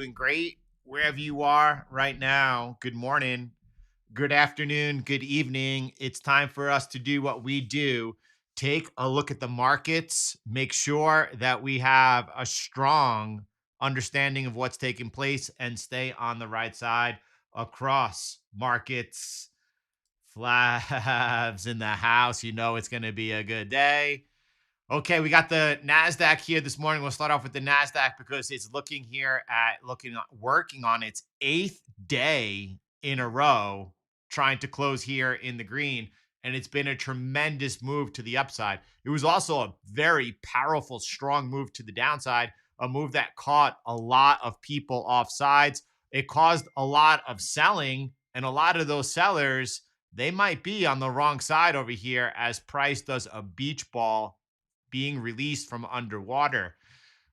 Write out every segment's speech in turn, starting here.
Doing great wherever you are right now. Good morning, good afternoon, good evening. It's time for us to do what we do. Take a look at the markets, make sure that we have a strong understanding of what's taking place and stay on the right side across markets. Flavs in the house. You know it's going to be a good day. Okay, we got the Nasdaq here this morning. We'll start off with the Nasdaq because it's looking here at working on its eighth day in a row, trying to close here in the green, and it's been a tremendous move to the upside. It was also a very powerful, strong move to the downside, a move that caught a lot of people off sides. It caused a lot of selling, and a lot of those sellers, they might be on the wrong side over here as price does a beach ball being released from underwater.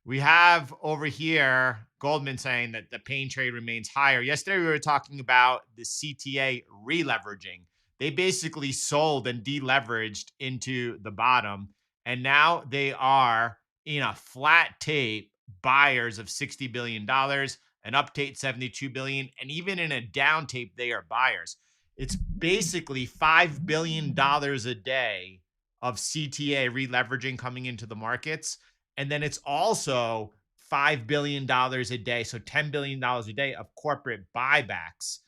We have over here Goldman saying that the pain trade remains higher. Yesterday, we were talking about the CTA releveraging. They basically sold and deleveraged into the bottom, and now they are in a flat tape buyers of $60 billion, an up tape $72 billion, and even in a down tape, they are buyers. It's basically $5 billion a day of CTA releveraging coming into the markets. And then it's also $5 billion a day. So $10 billion a day of corporate buybacks.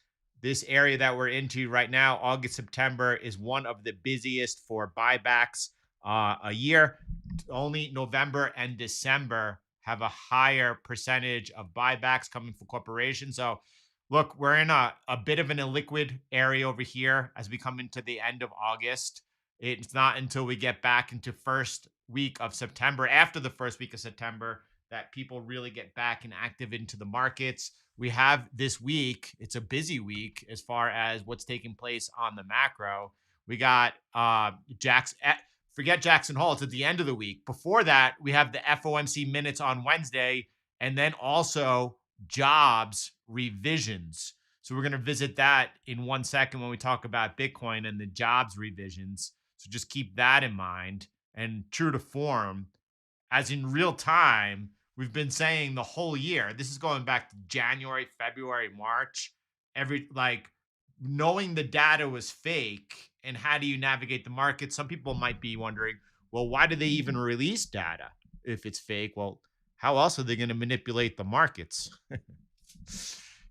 This area that we're into right now, August, September, is one of the busiest for buybacks a year. Only November and December have a higher percentage of buybacks coming from corporations. So look, we're in a bit of an illiquid area over here as we come into the end of August. It's not until we get back into first week of September, after the first week of September, that people really get back and active into the markets. We have this week, it's a busy week as far as what's taking place on the macro. We got forget Jackson Hole, it's at the end of the week. Before that, we have the FOMC minutes on Wednesday, and then also jobs revisions. So we're going to visit that in 1 second when we talk about Bitcoin and the jobs revisions. So just keep that in mind. And true to form, as in real time, we've been saying the whole year, this is going back to January, February, March, knowing the data was fake and how do you navigate the market? Some people might be wondering, well, why do they even release data if it's fake? Well, how else are they going to manipulate the markets?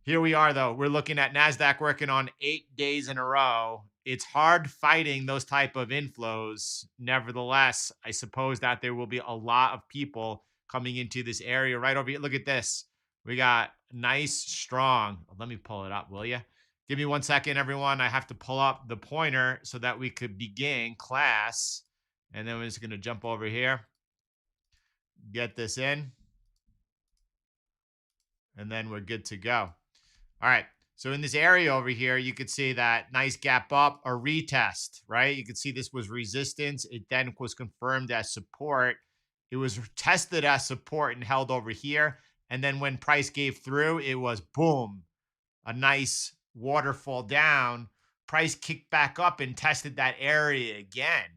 Here we are, though. We're looking at Nasdaq working on 8 days in a row. It's hard fighting those type of inflows. Nevertheless, I suppose that there will be a lot of people coming into this area right over here. Look at this. We got nice, strong. Let me pull it up, will you? Give me 1 second, everyone. I have to pull up the pointer so that we could begin class. And then we're just going to jump over here, get this in, and then we're good to go. All right. So in this area over here, you could see that nice gap up, a retest, right? You could see this was resistance. It then was confirmed as support. It was tested as support and held over here. And then when price gave through, it was boom, a nice waterfall down. Price kicked back up and tested that area again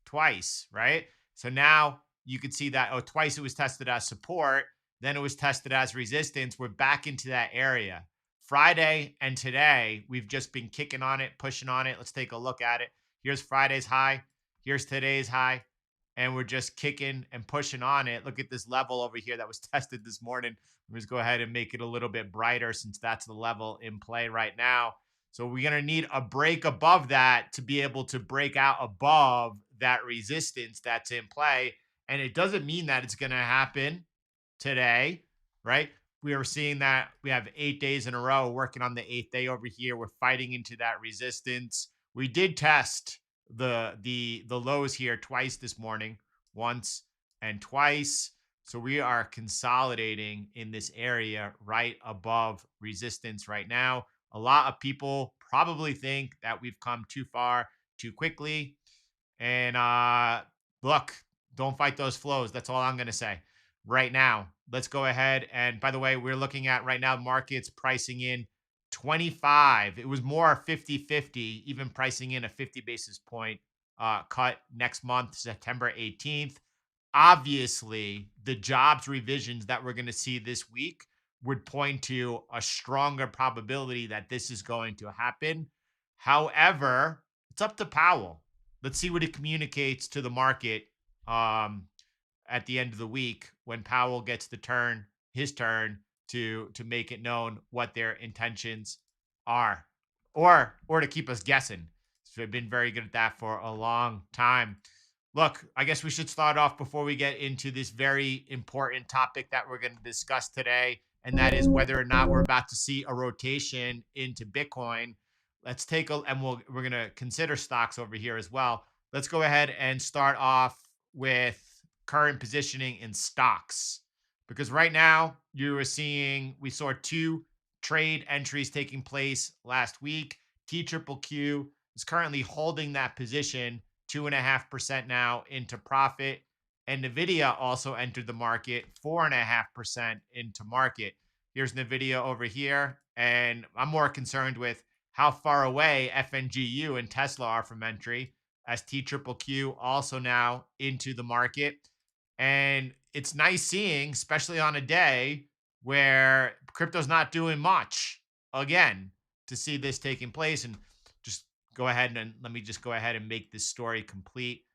twice, right? So now you could see that, twice it was tested as support. Then it was tested as resistance. We're back into that area. Friday and today, we've just been kicking on it, pushing on it. Let's take a look at it. Here's Friday's high. Here's today's high. And we're just kicking and pushing on it. Look at this level over here that was tested this morning. Let's go ahead and make it a little bit brighter since that's the level in play right now. So we're going to need a break above that to be able to break out above that resistance that's in play. And it doesn't mean that it's going to happen today, right? We are seeing that we have 8 days in a row working on the 8th day over here. We're fighting into that resistance. We did test the lows here twice this morning, once and twice. So we are consolidating in this area right above resistance right now. A lot of people probably think that we've come too far too quickly. And look, don't fight those flows. That's all I'm going to say right now. Let's go ahead. And by the way, we're looking at right now markets pricing in 25. It was more 50-50, even pricing in a 50 basis point cut next month, September 18th. Obviously, the jobs revisions that we're going to see this week would point to a stronger probability that this is going to happen. However, it's up to Powell. Let's see what it communicates to the market um, at the end of the week when Powell gets his turn to make it known what their intentions are, or to keep us guessing. So they've been very good at that for a long time. Look, I guess we should start off before we get into this very important topic that we're going to discuss today, and that is whether or not we're about to see a rotation into Bitcoin. Let's take a, and we're going to consider stocks over here as well. Let's go ahead and start off with current positioning in stocks, because right now we saw two trade entries taking place last week. TQQQ is currently holding that position 2.5% now into profit. And NVIDIA also entered the market 4.5% into market. Here's NVIDIA over here. And I'm more concerned with how far away FNGU and Tesla are from entry, as TQQQ also now into the market. And it's nice seeing, especially on a day where crypto's not doing much, again, to see this taking place. And just go ahead and let me just go ahead and make this story complete.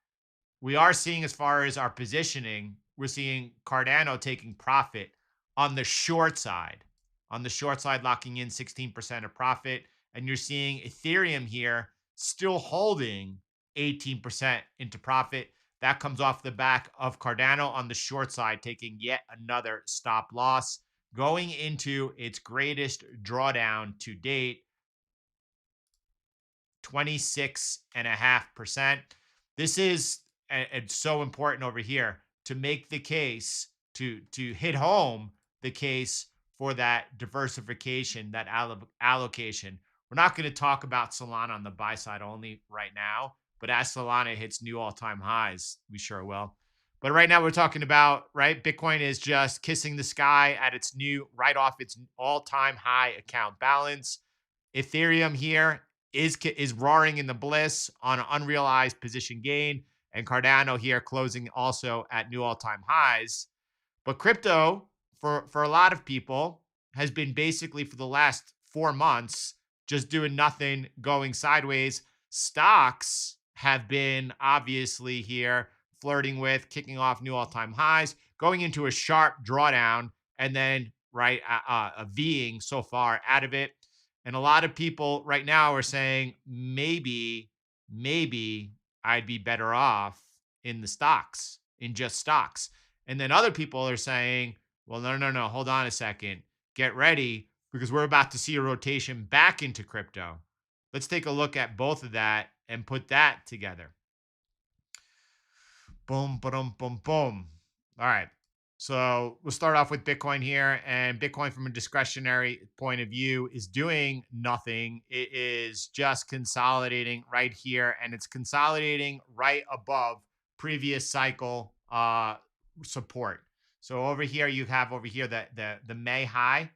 We are seeing, as far as our positioning, we're seeing Cardano taking profit on the short side. On the short side, locking in 16% of profit. And you're seeing Ethereum here still holding 18% into profit. That comes off the back of Cardano on the short side, taking yet another stop loss, going into its greatest drawdown to date, 26.5%. This is, and so important over here to make the case, to hit home the case for that diversification, that allocation. We're not going to talk about Solana on the buy side only right now, but as Solana hits new all-time highs, we sure will. But right now we're talking about, right, Bitcoin is just kissing the sky at its new, right off its all-time high account balance. Ethereum here is roaring in the bliss on an unrealized position gain, and Cardano here closing also at new all-time highs. But crypto, for a lot of people, has been basically for the last 4 months just doing nothing, going sideways. Stocks have been obviously here flirting with kicking off new all-time highs, going into a sharp drawdown, and then a Ving so far out of it. And a lot of people right now are saying maybe I'd be better off in the stocks, in just stocks. And then other people are saying, well, no, hold on a second. Get ready, because we're about to see a rotation back into crypto. Let's take a look at both of that and put that together. Boom, boom, boom, boom. All right. So we'll start off with Bitcoin here. And Bitcoin, from a discretionary point of view, is doing nothing. It is just consolidating right here. And it's consolidating right above previous cycle support. So over here, you have the May high,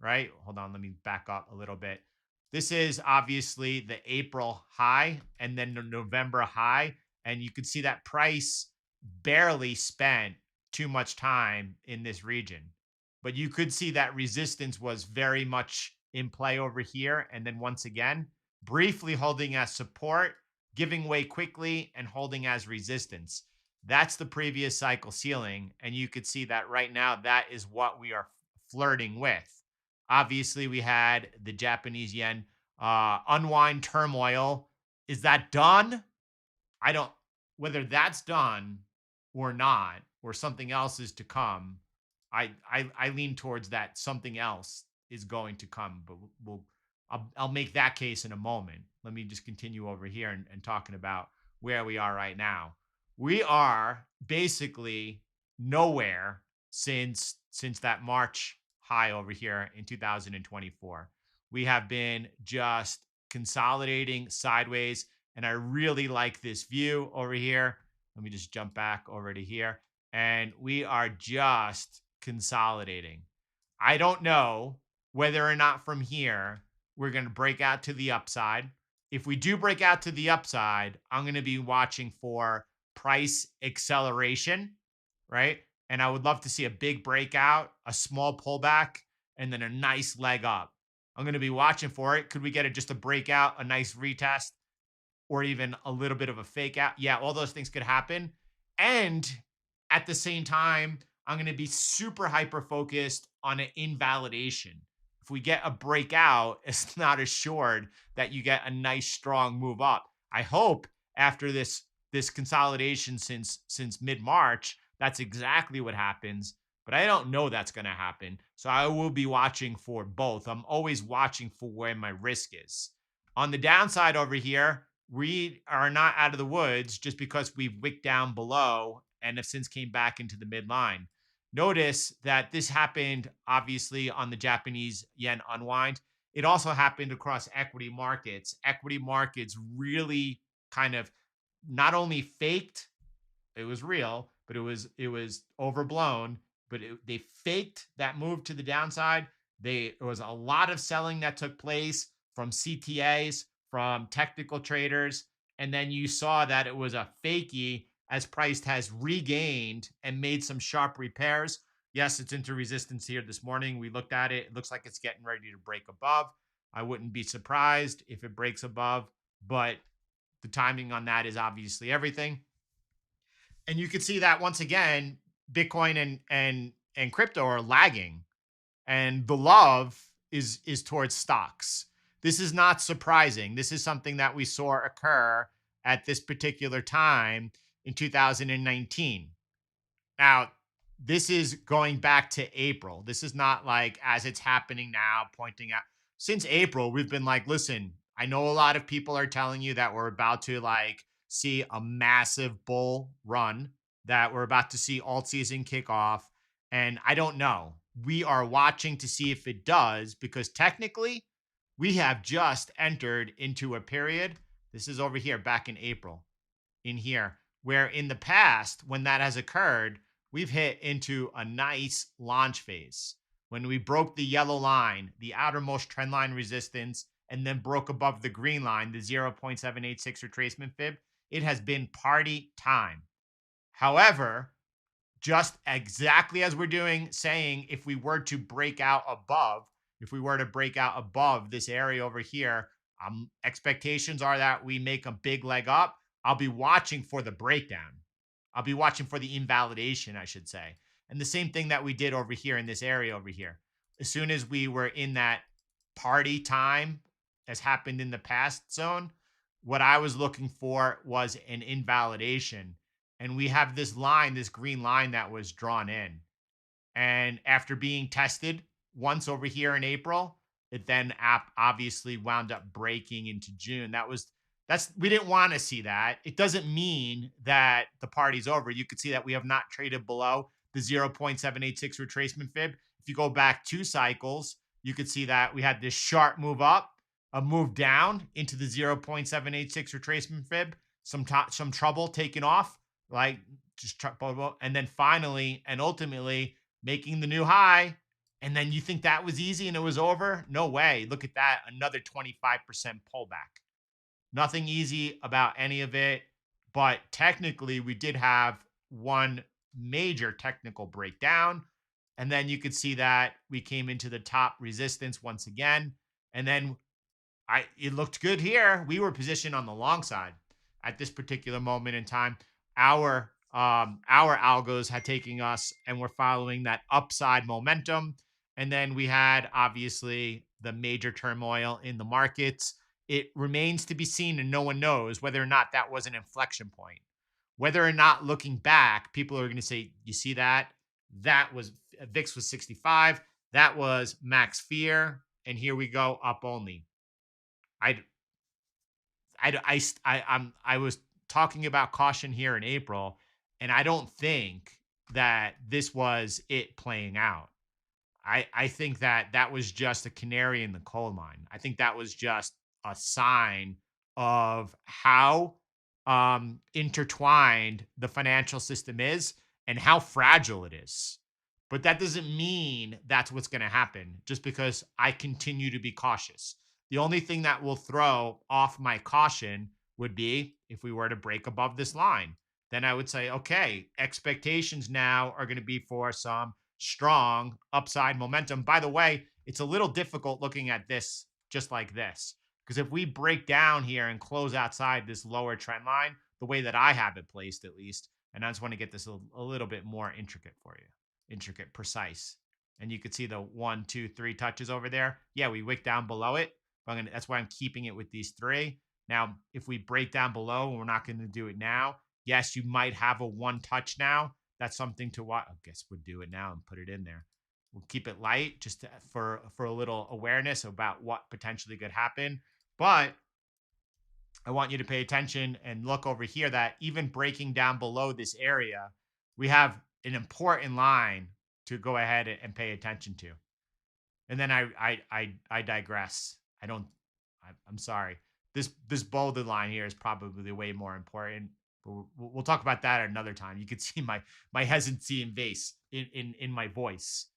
right? Hold on. Let me back up a little bit. This is obviously the April high and then the November high. And you can see that price barely spent too much time in this region. But you could see that resistance was very much in play over here. And then once again, briefly holding as support, giving way quickly, and holding as resistance. That's the previous cycle ceiling. And you could see that right now, that is what we are flirting with. Obviously, we had the Japanese yen unwind turmoil. Is that done? I don't, whether that's done or not, or something else is to come, I lean towards that something else is going to come, but I'll make that case in a moment. Let me just continue over here and talking about where we are right now. We are basically nowhere since that March high over here in 2024. We have been just consolidating sideways, and I really like this view over here. Let me just jump back over to here. And we are just consolidating. I don't know whether or not from here we're going to break out to the upside. If we do break out to the upside, I'm going to be watching for price acceleration, right? And I would love to see a big breakout, a small pullback, and then a nice leg up. I'm going to be watching for it. Could we get just a breakout, a nice retest, or even a little bit of a fake out? Yeah, all those things could happen. And at the same time, I'm going to be super hyper focused on an invalidation. If we get a breakout, it's not assured that you get a nice strong move up. I hope after this consolidation since mid-March, that's exactly what happens, but I don't know that's going to happen. So I will be watching for both. I'm always watching for where my risk is. On the downside over here, we are not out of the woods just because we've wicked down below and have since came back into the midline. Notice that this happened obviously on the Japanese yen unwind. It also happened across equity markets. Equity markets really kind of not only faked, it was real, but it was overblown. But they faked that move to the downside. There was a lot of selling that took place from CTAs, from technical traders, and then you saw that it was a fakie as price has regained and made some sharp repairs. Yes, it's into resistance here this morning. We looked at it. It looks like it's getting ready to break above. I wouldn't be surprised if it breaks above, but the timing on that is obviously everything. And you can see that once again, Bitcoin and crypto are lagging, and the love is towards stocks. This is not surprising. This is something that we saw occur at this particular time in 2019. Now, this is going back to April. This is not like as it's happening now, pointing out. Since April, we've been like, listen, I know a lot of people are telling you that we're about to like see a massive bull run, that we're about to see alt season kick off. And I don't know. We are watching to see if it does, because technically we have just entered into a period. This is over here back in April in here, where in the past, when that has occurred, we've hit into a nice launch phase. When we broke the yellow line, the outermost trend line resistance, and then broke above the green line, the 0.786 retracement fib, it has been party time. However, just exactly as we're doing, saying if we were to break out above, if we were to break out above this area over here, expectations are that we make a big leg up. I'll be watching for the breakdown. I'll be watching for the invalidation, I should say. And the same thing that we did over here in this area over here. As soon as we were in that party time, as happened in the past zone, what I was looking for was an invalidation. And we have this line, this green line that was drawn in. And after being tested once over here in April, it then obviously wound up breaking into June. We didn't want to see that. It doesn't mean that the party's over. You could see that we have not traded below the 0.786 retracement fib. If you go back 2 cycles, you could see that we had this sharp move up, a move down into the 0.786 retracement fib, some trouble taking off, like just and then finally and ultimately making the new high. And then you think that was easy and it was over? No way. Look at that. Another 25% pullback. Nothing easy about any of it. But technically, we did have one major technical breakdown. And then you could see that we came into the top resistance once again. And then it looked good here. We were positioned on the long side at this particular moment in time. Our algos had taken us and we're following that upside momentum. And then we had obviously the major turmoil in the markets. It remains to be seen, and no one knows whether or not that was an inflection point. Whether or not looking back, people are going to say, you see that? That was VIX was 65. That was max fear. And here we go up only. I was talking about caution here in April, and I don't think that this was it playing out. I think that was just a canary in the coal mine. I think that was just a sign of how intertwined the financial system is and how fragile it is. But that doesn't mean that's what's going to happen just because I continue to be cautious. The only thing that will throw off my caution would be if we were to break above this line. Then I would say, okay, expectations now are going to be for some strong upside momentum. By the way, it's a little difficult looking at this just like this, because if we break down here and close outside this lower trend line, the way that I have it placed at least, and I just want to get this a little bit more intricate for you, intricate, precise. And you could see the 1, 2, 3 touches over there. Yeah, we wick down below it. That's why I'm keeping it with these 3. Now, if we break down below, we're not going to do it now. Yes, you might have a 1 touch now. That's something to watch. I guess we'll do it now and put it in there. We'll keep it light just for a little awareness about what potentially could happen. But I want you to pay attention and look over here that even breaking down below this area, we have an important line to go ahead and pay attention to. And then I digress. I'm sorry. This bolded line here is probably way more important. But we'll talk about that at another time. You can see my hesitancy in my voice.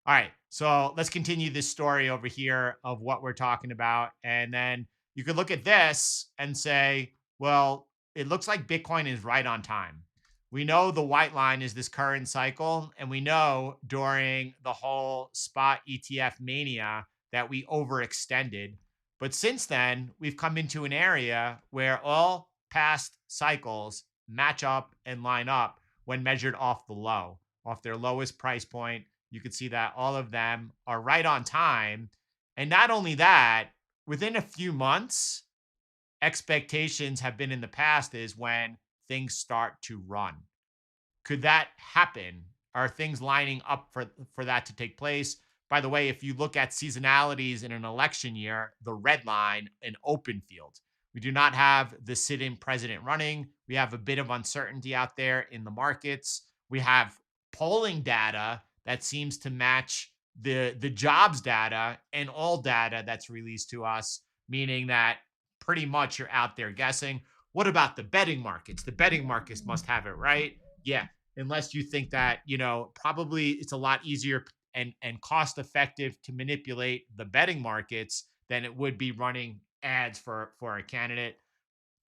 All right, so let's continue this story over here of what we're talking about, and then you could look at this and say, well, it looks like Bitcoin is right on time. We know the white line is this current cycle, and we know during the whole spot ETF mania that we overextended. But since then, we've come into an area where all past cycles match up and line up when measured off the low, off their lowest price point. You can see that all of them are right on time. And not only that, within a few months, expectations have been in the past is when things start to run. Could that happen? Are things lining up for that to take place? By the way, if you look at seasonalities in an election year, the red line, an open field. We do not have the sit-in president running. We have a bit of uncertainty out there in the markets. We have polling data that seems to match the jobs data and all data that's released to us, meaning that pretty much you're out there guessing. What about the betting markets? The betting markets must have it right. Yeah, unless you think that, probably it's a lot easier and cost effective to manipulate the betting markets than it would be running ads for a candidate.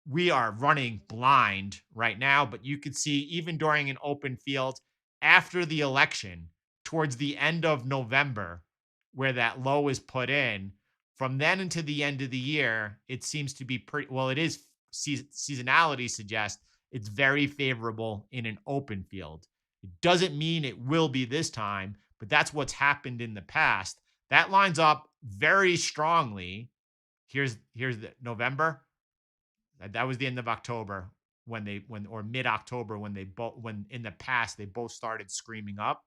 We are running blind right now, but you could see even during an open field after the election, towards the end of November, where that low is put in, from then into the end of the year, it seems to be pretty well. It is seasonality suggests it's very favorable in an open field. It doesn't mean it will be this time, but that's what's happened in the past. That lines up very strongly. Here's the November. That was the end of October or mid-October when in the past they both started screaming up.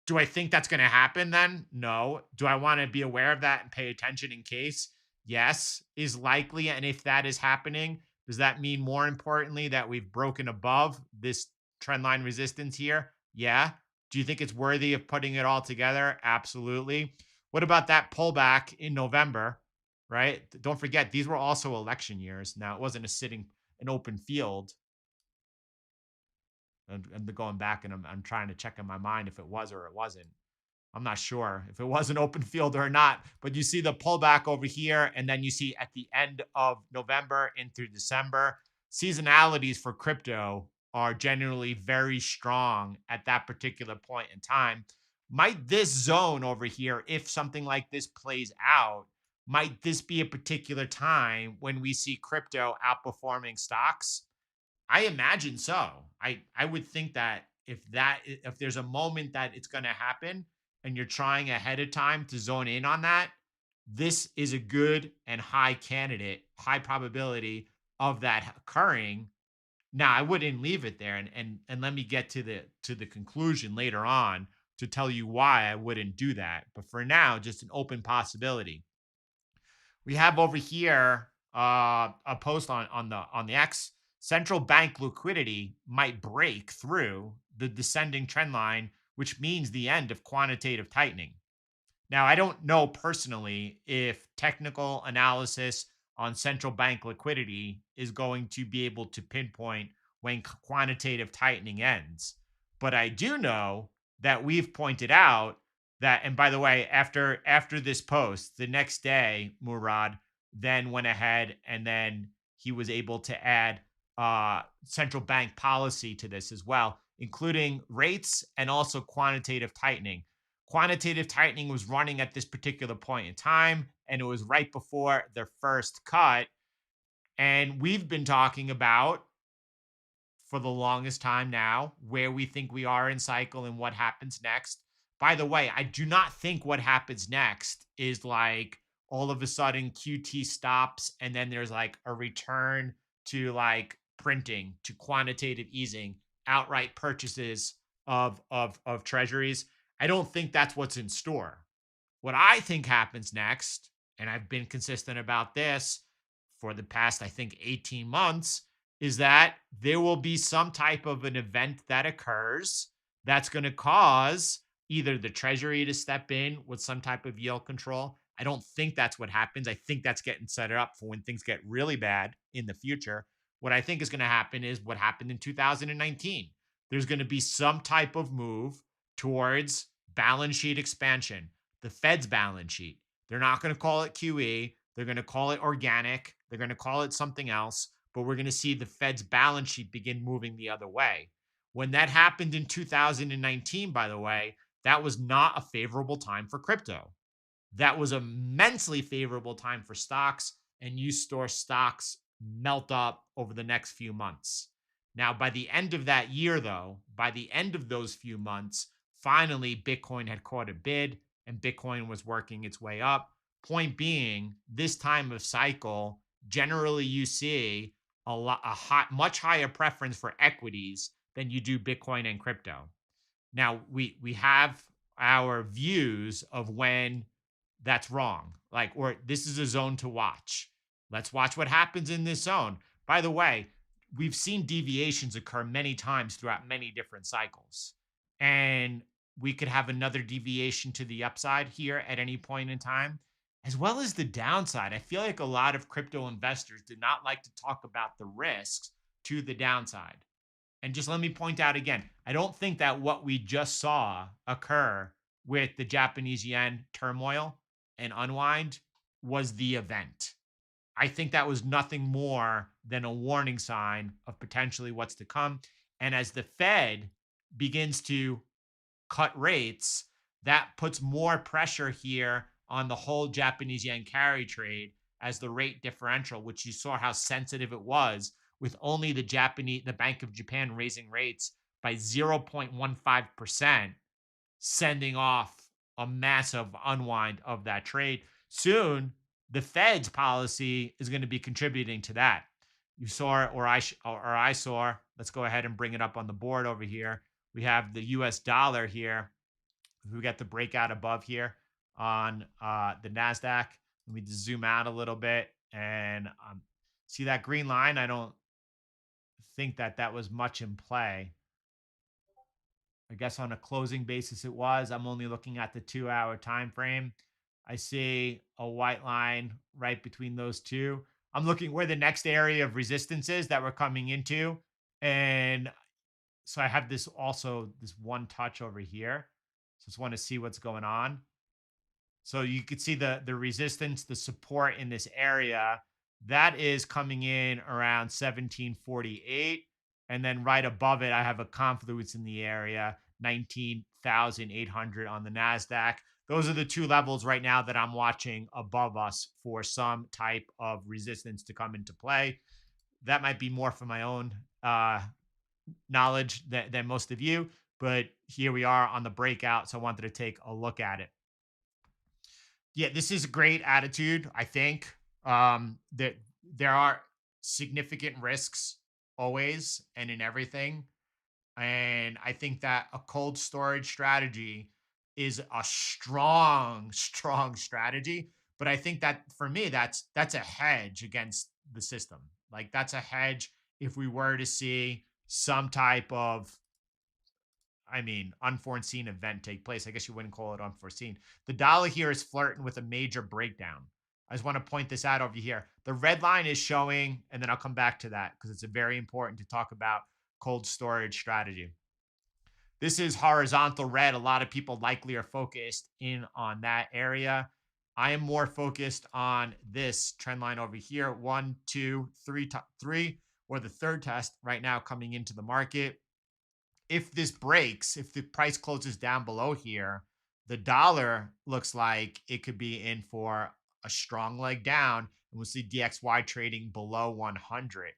Do I think that's going to happen then? No. Do I want to be aware of that and pay attention in case? Yes, is likely. And if that is happening, does that mean more importantly that we've broken above this trend line resistance here? Yeah. Do you think it's worthy of putting it all together? Absolutely. What about that pullback in November, right? Don't forget, these were also election years. Now, it wasn't an open field. And going back and I'm trying to check in my mind if it was or it wasn't. I'm not sure if it was an open field or not, but you see the pullback over here, and then you see at the end of November and through December, seasonalities for crypto are generally very strong at that particular point in time. Might this zone over here, if something like this plays out, might this be a particular time when we see crypto outperforming stocks? I imagine so. I would think that if there's a moment that it's going to happen and you're trying ahead of time to zone in on that, this is a good and high probability of that occurring. Now, I wouldn't leave it there and let me get to the conclusion later on to tell you why I wouldn't do that. But for now, just an open possibility. We have over here a post on the X. Central bank liquidity might break through the descending trend line, which means the end of quantitative tightening. Now, I don't know personally if technical analysis on central bank liquidity is going to be able to pinpoint when quantitative tightening ends. But I do know that we've pointed out that, and by the way, after this post, the next day, Murad then went ahead and then he was able to add central bank policy to this as well. including rates and also quantitative tightening. Quantitative tightening was running at this particular point in time, and it was right before their first cut. And we've been talking about for the longest time now where we think we are in cycle and what happens next. By the way, I do not think what happens next is like all of a sudden QT stops and then there's like a return to like printing, to quantitative easing, outright purchases of treasuries. I don't think that's what's in store. What I think happens next, and I've been consistent about this for the past, I think, 18 months, is that there will be some type of an event that occurs that's going to cause either the Treasury to step in with some type of yield control. I don't think that's what happens. I think that's getting set up for when things get really bad in the future. What I think is going to happen is what happened in 2019. There's going to be some type of move towards balance sheet expansion, the Fed's balance sheet. They're not going to call it QE. They're going to call it organic. They're going to call it something else, but we're going to see the Fed's balance sheet begin moving the other way. When that happened in 2019, by the way, that was not a favorable time for crypto. That was immensely favorable time for stocks, and you saw stocks melt up over the next few months. Now, by the end of that year, though, by the end of those few months, finally Bitcoin had caught a bid and Bitcoin was working its way up. Point being, this time of cycle, generally you see much higher preference for equities than you do Bitcoin and crypto. Now we have our views of when that's wrong. Like, or this is a zone to watch. Let's watch what happens in this zone. By the way, we've seen deviations occur many times throughout many different cycles. And we could have another deviation to the upside here at any point in time, as well as the downside. I feel like a lot of crypto investors do not like to talk about the risks to the downside. And just let me point out again, I don't think that what we just saw occur with the Japanese yen turmoil and unwind was the event. I think that was nothing more than a warning sign of potentially what's to come. And as the Fed begins to cut rates, that puts more pressure here on the whole Japanese yen carry trade as the rate differential, which you saw how sensitive it was with only the Bank of Japan raising rates by 0.15%, sending off a massive unwind of that trade. Soon, the Fed's policy is going to be contributing to that. You saw it, or I saw. Let's go ahead and bring it up on the board over here. We have the U.S. dollar here. We got the breakout above here on the Nasdaq. Let me just zoom out a little bit and see that green line. I don't think that was much in play. I guess on a closing basis it was. I'm only looking at the 2-hour time frame. I see a white line right between those two. I'm looking where the next area of resistance is that we're coming into. And so I have this one touch over here. So just want to see what's going on. So you could see the resistance, the support in this area that is coming in around 1748. And then right above it, I have a confluence in the area, 19,800 on the NASDAQ. Those are the two levels right now that I'm watching above us for some type of resistance to come into play. That might be more for my own knowledge than most of you, but here we are on the breakout. So I wanted to take a look at it. Yeah, this is a great attitude. I think that there are significant risks always and in everything. And I think that a cold storage strategy is a strong, strong strategy. But I think that for me, that's a hedge against the system. Like that's a hedge if we were to see some type of unforeseen event take place. I guess you wouldn't call it unforeseen. The dollar here is flirting with a major breakdown. I just want to point this out over here. The red line is showing, and then I'll come back to that because it's very important to talk about cold storage strategy. This is horizontal red. A lot of people likely are focused in on that area. I am more focused on this trend line over here. 1, 2, 3, or the third test right now coming into the market. if this breaks, if the price closes down below here, the dollar looks like it could be in for a strong leg down, and we'll see DXY trading below 100.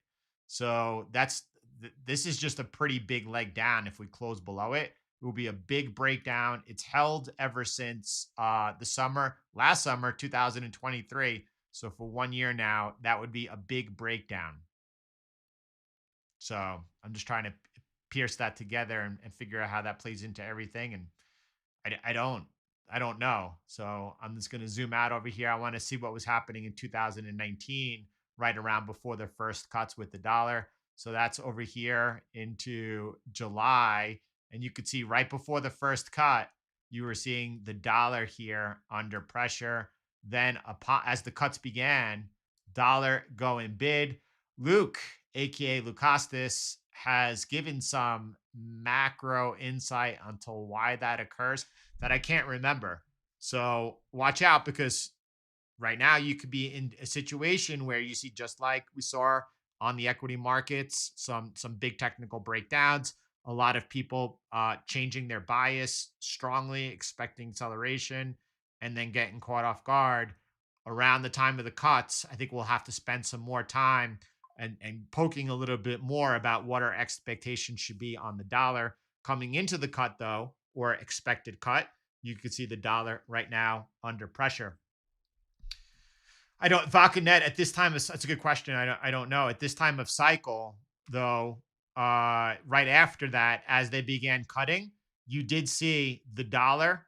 So this is just a pretty big leg down. If we close below it, it will be a big breakdown. It's held ever since last summer, 2023. So for 1 year now, that would be a big breakdown. So I'm just trying to pierce that together and figure out how that plays into everything. And I don't know. So I'm just going to zoom out over here. I want to see what was happening in 2019, right around before the first cuts with the dollar. So that's over here into July. And you could see right before the first cut, you were seeing the dollar here under pressure. Then as the cuts began, dollar going bid. Luke, aka Lukastis, has given some macro insight onto why that occurs that I can't remember. So watch out, because right now you could be in a situation where you see, just like we saw on the equity markets, some big technical breakdowns, a lot of people changing their bias strongly, expecting acceleration, and then getting caught off guard around the time of the cuts. I think we'll have to spend some more time and poking a little bit more about what our expectations should be on the dollar coming into the cut, though, or expected cut. You could see the dollar right now under pressure. I don't Net at this time. That's a good question. I don't know at this time of cycle, though. Right after that, as they began cutting, you did see the dollar,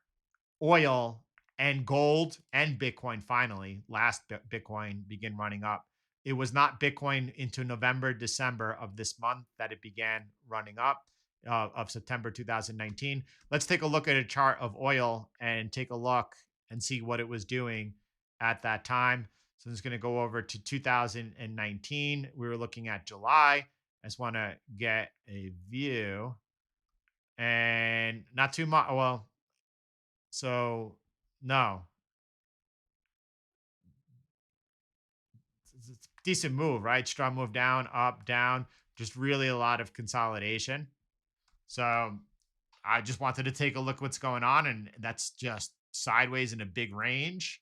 oil, and gold and Bitcoin finally, last Bitcoin, begin running up. It was not Bitcoin into November, December of this month that it began running up, of September 2019. Let's take a look at a chart of oil and take a look and see what it was doing at that time. So I'm just going to go over to 2019. We were looking at July. I just want to get a view, and not too much. Well, so no, it's a decent move, right? Strong move down, up, down, just really a lot of consolidation. So I just wanted to take a look what's going on, and that's just sideways in a big range.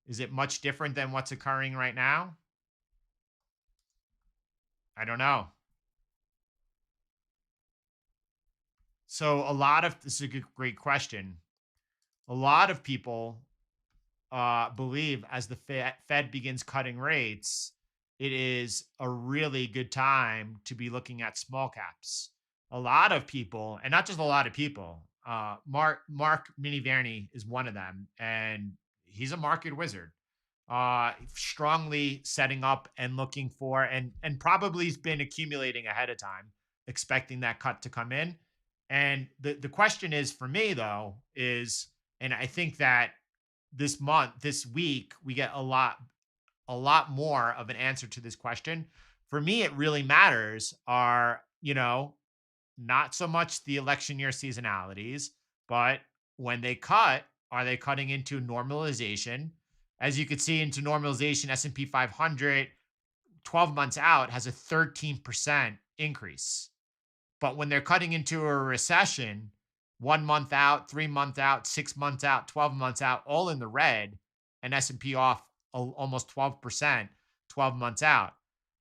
Is it much different than what's occurring right now? I don't know. So this is a great question. A lot of people believe as the Fed begins cutting rates, it is a really good time to be looking at small caps. A lot of people, and not just a lot of people, Mark Miniverni is one of them, and he's a market wizard. Strongly setting up and looking for, and probably has been accumulating ahead of time, expecting that cut to come in. And the question is, for me though, is, and I think that this week, we get a lot more of an answer to this question. For me, it really matters are, not so much the election year seasonalities, but when they cut, are they cutting into normalization? As you could see, into normalization, S&P 500, 12 months out, has a 13% increase. But when they're cutting into a recession, 1 month out, 3 months out, 6 months out, 12 months out, all in the red, and S&P off almost 12%, 12 months out.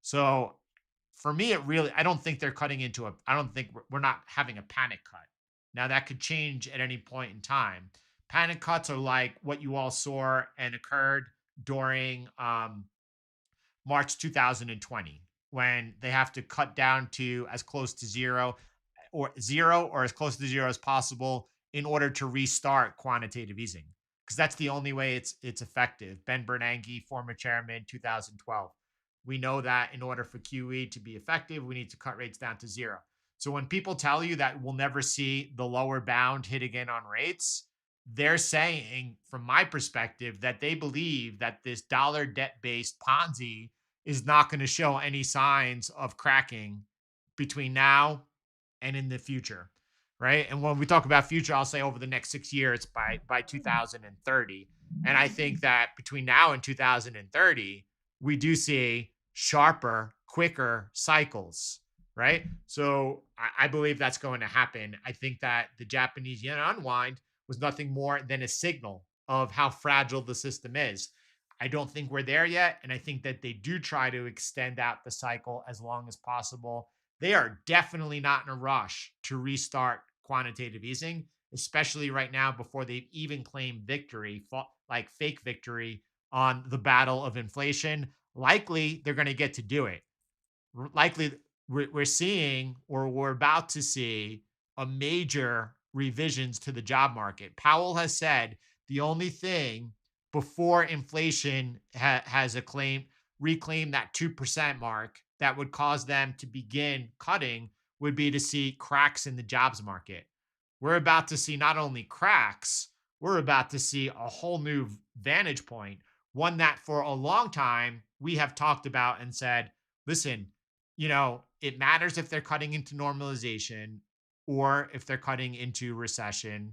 So for me, I don't think they're cutting into I don't think we're not having a panic cut. Now that could change at any point in time. Panic cuts are like what you all saw and occurred during March 2020, when they have to cut down to as close to zero or as close to zero as possible in order to restart quantitative easing, because that's the only way it's effective. Ben Bernanke, former chairman, 2012. We know that in order for QE to be effective, we need to cut rates down to zero. So when people tell you that we'll never see the lower bound hit again on rates, they're saying, from my perspective, that they believe that this dollar debt-based Ponzi is not going to show any signs of cracking between now and in the future, right? And when we talk about future, I'll say over the next 6 years, by 2030. And I think that between now and 2030, we do see sharper, quicker cycles, right? So I believe that's going to happen. I think that the Japanese yen unwind was nothing more than a signal of how fragile the system is. I don't think we're there yet. And I think that they do try to extend out the cycle as long as possible. They are definitely not in a rush to restart quantitative easing, especially right now before they've even claimed victory, like fake victory on the battle of inflation. Likely they're going to get to do it. Likely we're seeing, or we're about to see, a major revisions to the job market. Powell has said the only thing before inflation has reclaimed that 2% mark that would cause them to begin cutting would be to see cracks in the jobs market. We're about to see not only cracks, we're about to see a whole new vantage point, one that for a long time we have talked about and said, listen, it matters if they're cutting into normalization or if they're cutting into recession.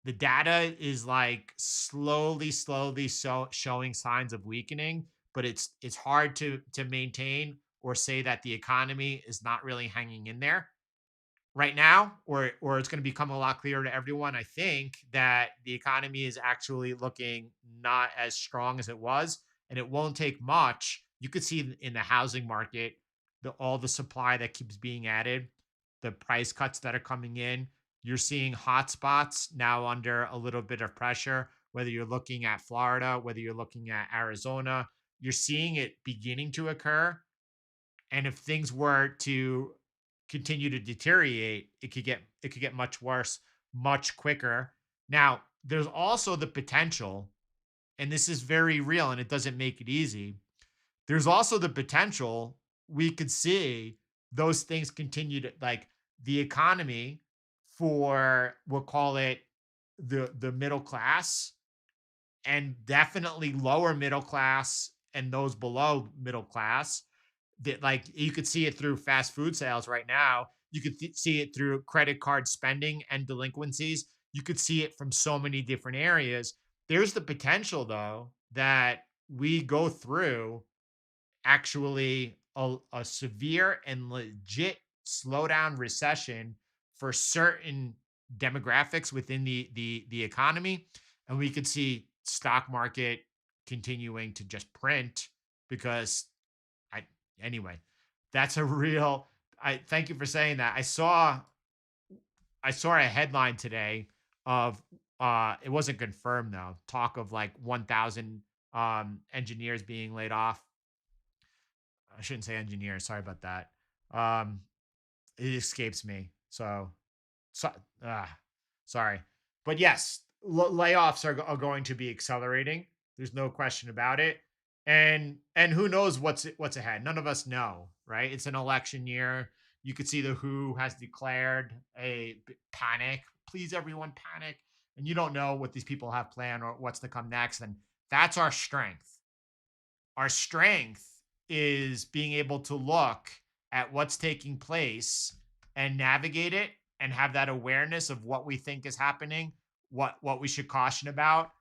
The data is like slowly showing signs of weakening, but it's hard to maintain or say that the economy is not really hanging in there right now, or it's going to become a lot clearer to everyone. I think that the economy is actually looking not as strong as it was, and it won't take much. You could see in the housing market, all the supply that keeps being added, the price cuts that are coming in. You're seeing hotspots now under a little bit of pressure, whether you're looking at Florida, whether you're looking at Arizona. You're seeing it beginning to occur, and if things were to continue to deteriorate, it could get much worse much quicker. Now, there's also the potential, and this is very real and it doesn't make it easy. There's also the potential we could see those things continue to, like, the economy, for, we'll call it, the middle class, and definitely lower middle class and those below middle class, that, like, you could see it through fast food sales right now. You could see it through credit card spending and delinquencies. You could see it from so many different areas. There's the potential, though, that we go through actually a severe and legit slowdown recession for certain demographics within the economy, and we could see stock market continuing to just print because I anyway, that's a real. I thank you for saying that. I saw a headline today of, it wasn't confirmed though, talk of like 1,000 engineers being laid off. I shouldn't say engineers, sorry about that. Um it escapes me. So ah, sorry. But yes, layoffs are going to be accelerating. There's no question about it. And who knows what's ahead? None of us know, right? It's an election year. You could see the WHO has declared a panic. Please, everyone, panic. And you don't know what these people have planned or what's to come next. And that's our strength. Our strength is being able to look at what's taking place and navigate it and have that awareness of what we think is happening, what we should caution about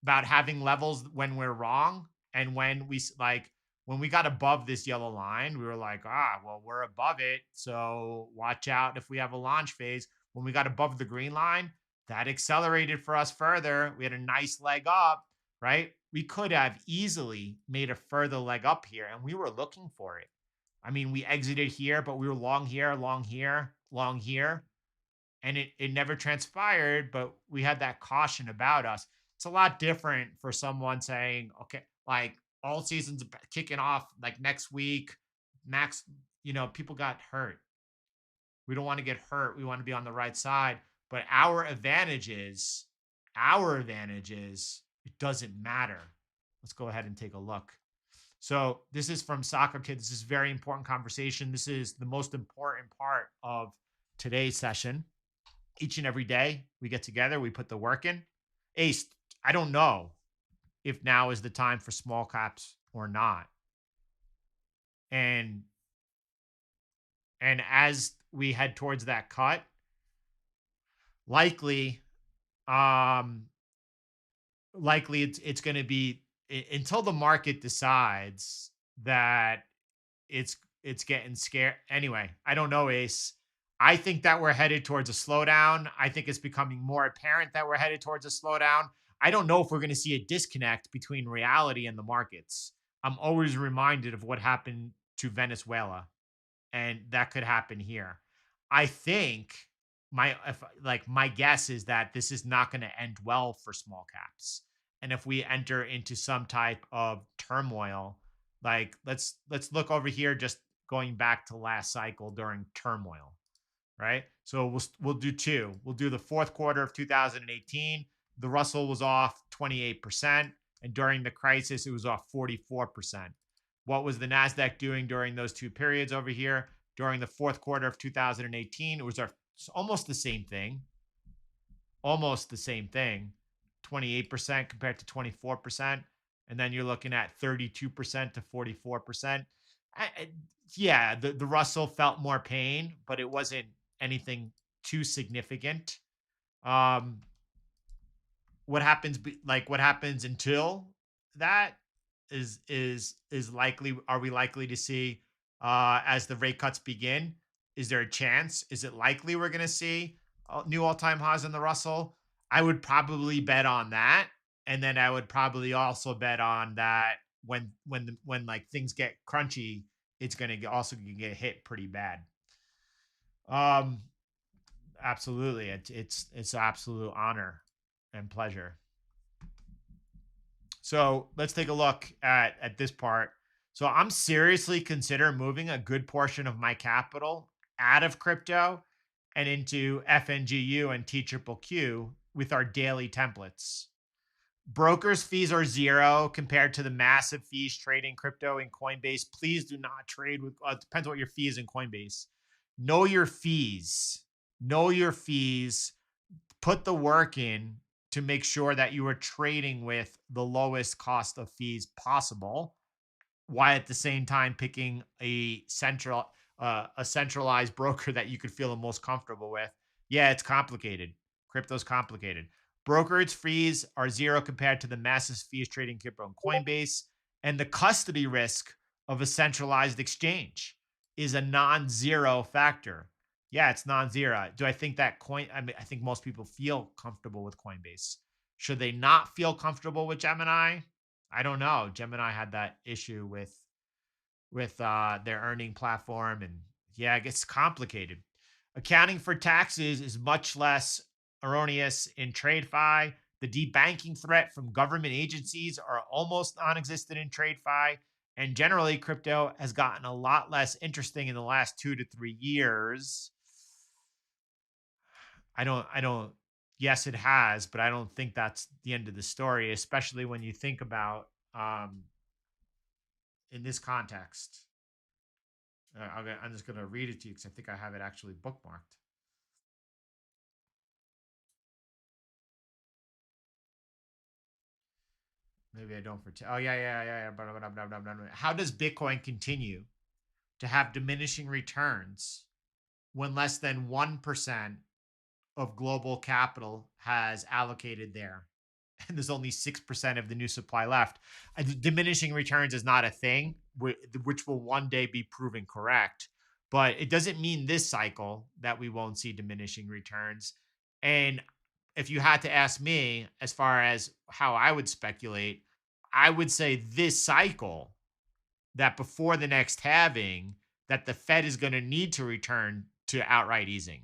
having levels when we're wrong, and when we got above this yellow line, we were like, well, we're above it, so watch out if we have a launch phase. When we got above the green line, that accelerated for us further. We had a nice leg up, right? We could have easily made a further leg up here, and we were looking for it. I mean, we exited here, but we were long here, long here, long here, and it never transpired, but we had that caution about us. It's a lot different for someone saying, okay, like, all seasons kicking off like next week, max, people got hurt. We don't want to get hurt. We want to be on the right side. But our advantage is it doesn't matter. Let's go ahead and take a look. So this is from Soccer Kid. This is very important conversation. This is the most important part of today's session. Each and every day we get together, we put the work in. Ace, I don't know if now is the time for small caps or not. And as we head towards that cut, likely um likely it's going to be until the market decides that it's It's getting scared. Anyway, I don't know, Ace. I think that we're headed towards a slowdown. I think it's becoming more apparent that we're headed towards a slowdown. I don't know if we're going to see a disconnect between reality and the markets. I'm always reminded of what happened to Venezuela, and that could happen here. I think my guess is that this is not going to end well for small caps. And if we enter into some type of turmoil, like let's look over here, just going back to last cycle during turmoil, right? So we'll do two. We'll do the fourth quarter of 2018. The Russell was off 28%, and during the crisis, it was off 44%. What was the Nasdaq doing during those two periods over here? During the fourth quarter of 2018, it was almost the same thing. Almost the same thing. 28% compared to 24%. And then you're looking at 32% to 44%. Yeah, the Russell felt more pain, but it wasn't anything too significant. What happens what happens until that is likely. Are we likely to see as the rate cuts begin? Is there a chance? Is it likely we're going to see new all-time highs in the Russell? I would probably bet on that, and then I would probably also bet on that when like things get crunchy, it's going to also get hit pretty bad. Um, Absolutely, it's absolute honor and pleasure. So let's take a look at this part. So I'm seriously considering moving a good portion of my capital out of crypto and into FNGU and TQQQ with our daily templates. Brokers' fees are zero compared to the massive fees trading crypto in Coinbase. Please do not trade with, it depends on what your fee is in Coinbase. Know your fees. Know your fees. Put the work in to make sure that you are trading with the lowest cost of fees possible, while at the same time picking a centralized broker that you could feel the most comfortable with. Yeah, it's complicated. Crypto's complicated. Brokerage fees are zero compared to the massive fees trading crypto on Coinbase, and the custody risk of a centralized exchange is a non-zero factor. Yeah, it's non-zero. Do I think that I think most people feel comfortable with Coinbase. Should they not feel comfortable with Gemini? I don't know. Gemini had that issue with their earning platform, and yeah, it gets complicated. Accounting for taxes is much less erroneous in TradeFi. The debanking threat from government agencies are almost non-existent in TradeFi, and generally, crypto has gotten a lot less interesting in the last 2 to 3 years. I don't. Yes, it has, but I don't think that's the end of the story, especially when you think about in this context. I'm just going to read it to you because I think I have it actually bookmarked. Maybe I don't. Oh, yeah. How does Bitcoin continue to have diminishing returns when less than 1% of global capital has allocated there? And there's only 6% of the new supply left. Diminishing returns is not a thing, which will one day be proven correct. But it doesn't mean this cycle that we won't see diminishing returns. And if you had to ask me, as far as how I would speculate, I would say this cycle, that before the next halving, that the Fed is going to need to return to outright easing.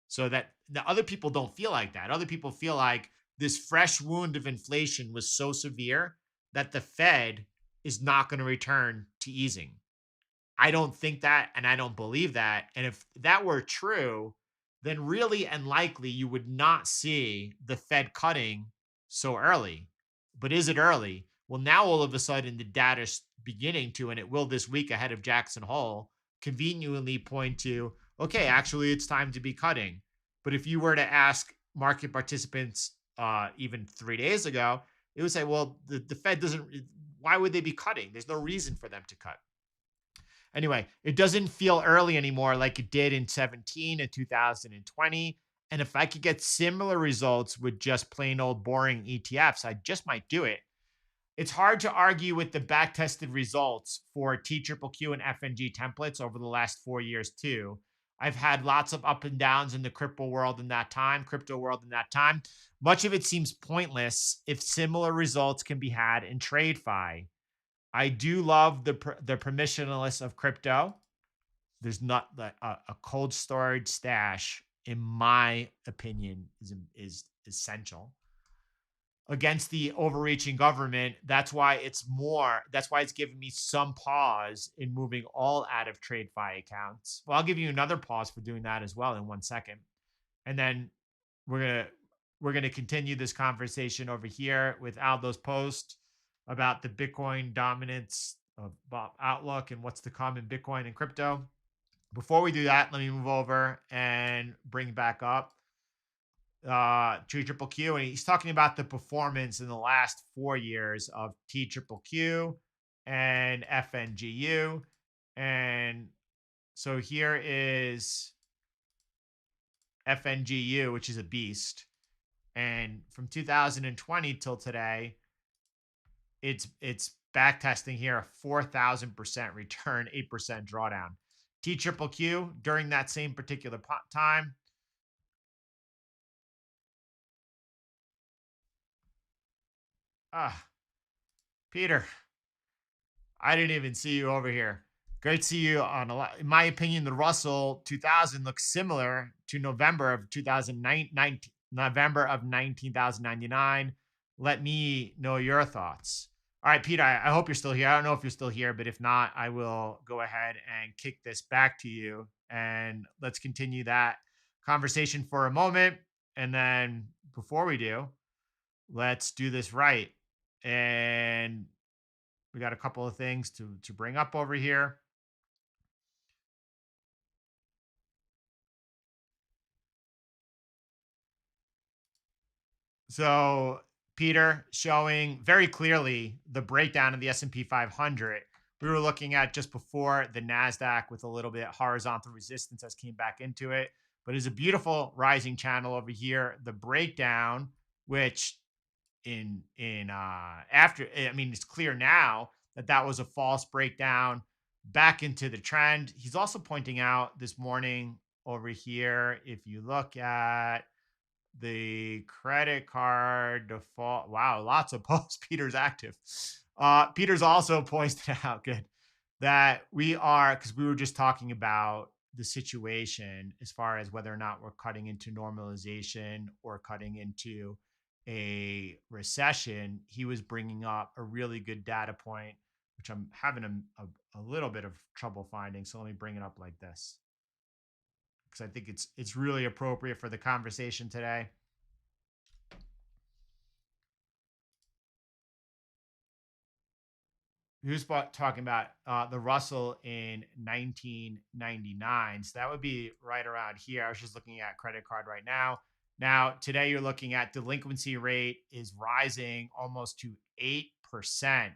So that the other people don't feel like that. Other people feel like this fresh wound of inflation was so severe that the Fed is not going to return to easing. I don't think that, and I don't believe that. And if that were true, then really and likely you would not see the Fed cutting so early. But is it early? Well, now all of a sudden the data's beginning to, and it will this week ahead of Jackson Hole, conveniently point to, okay, actually it's time to be cutting. But if you were to ask market participants even 3 days ago, it would say, well, the Fed doesn't, why would they be cutting? There's no reason for them to cut. Anyway, it doesn't feel early anymore like it did in 17 and 2020. And if I could get similar results with just plain old boring ETFs, I just might do it. It's hard to argue with the back-tested results for TQQQ and FNG templates over the last 4 years too. I've had lots of up and downs in the crypto world in that time. Much of it seems pointless if similar results can be had in TradeFi. I do love the permissionless of crypto. There's not a cold storage stash, in my opinion, is essential against the overreaching government. That's why it's giving me some pause in moving all out of TradeFi accounts. Well, I'll give you another pause for doing that as well in 1 second. And then we're gonna we're gonna continue this conversation over here with Aldo's post about the Bitcoin dominance of outlook and what's to come in Bitcoin and crypto. Before we do that, let me move over and bring back up TQQQ, and he's talking about the performance in the last 4 years of TQQQ and FNGU. And so here is FNGU, which is a beast. And from 2020 till today, it's back testing here a 4,000% return, 8% drawdown. TQQQ during that same particular time, Peter, I didn't even see you over here. Great to see you on a lot. In my opinion, the Russell 2000 looks similar to November of 2009, November of 19,099. Let me know your thoughts. All right, Peter, I hope you're still here. I don't know if you're still here, but if not, I will go ahead and kick this back to you. And let's continue that conversation for a moment. And then before we do, let's do this right. And we got a couple of things to bring up over here. So Peter showing very clearly the breakdown of the S&P 500. We were looking at just before the Nasdaq with a little bit horizontal resistance as came back into it, but it's a beautiful rising channel over here. The breakdown, which after, I mean, it's clear now that that was a false breakdown back into the trend. He's also pointing out this morning over here, if you look at the credit card default, wow, lots of posts. Peter's active. Peter's also pointed out, good, that because we were just talking about the situation as far as whether or not we're cutting into normalization or cutting into a recession. He was bringing up a really good data point, which I'm having a little bit of trouble finding. So let me bring it up like this, because I think it's really appropriate for the conversation today. He was talking about the Russell in 1999. So that would be right around here. I was just looking at credit card right now. Now, today you're looking at delinquency rate is rising almost to 8%.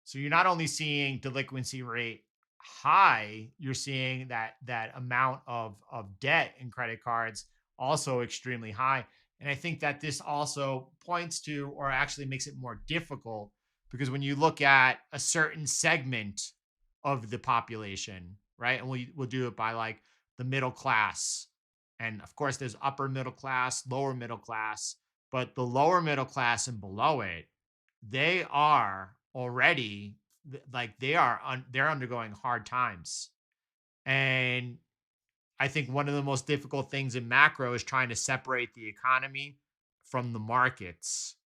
So you're not only seeing delinquency rate high, you're seeing that amount of debt in credit cards also extremely high. And I think that this also points to, or actually makes it more difficult, because when you look at a certain segment of the population, right, and we'll do it by like the middle class, and of course there's upper middle class, lower middle class, but the lower middle class and below it, they are already they're undergoing hard times. And I think one of the most difficult things in macro is trying to separate the economy from the markets.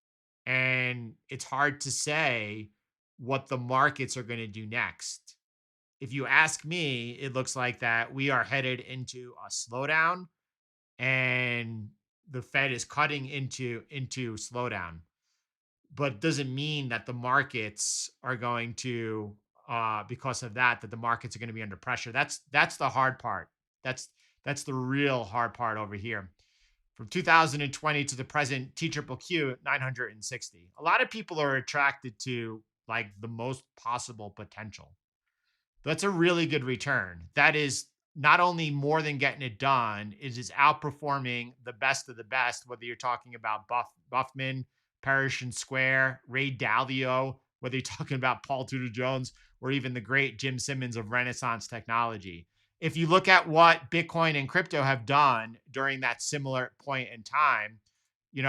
And it's hard to say what the markets are going to do next. If you ask me, it looks like that we are headed into a slowdown, and the Fed is cutting into slowdown. But doesn't mean that the markets are going to because of that the markets are going to be under pressure. That's the hard part. That's the real hard part over here. From 2020 to the present, TQQQ 960. A lot of people are attracted to like the most possible potential. That's a really good return. That is not only more than getting it done, it is outperforming the best of the best, whether you're talking about Buffman, Parrish and Square, Ray Dalio, whether you're talking about Paul Tudor Jones or even the great Jim Simmons of Renaissance Technology. If you look at what Bitcoin and crypto have done during that similar point in time,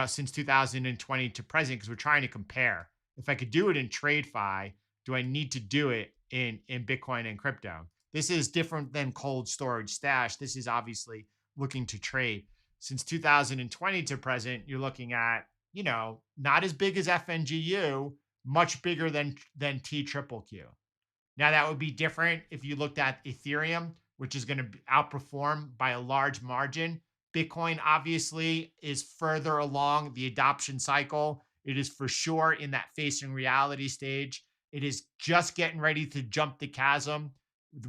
since 2020 to present, because we're trying to compare. If I could do it in TradeFi, do I need to do it in Bitcoin and crypto? This is different than cold storage stash. This is obviously looking to trade. Since 2020 to present, you're looking at, not as big as FNGU, much bigger than T triple Q. Now that would be different if you looked at Ethereum, which is going to outperform by a large margin. Bitcoin obviously is further along the adoption cycle. It is for sure in that facing reality stage. It is just getting ready to jump the chasm.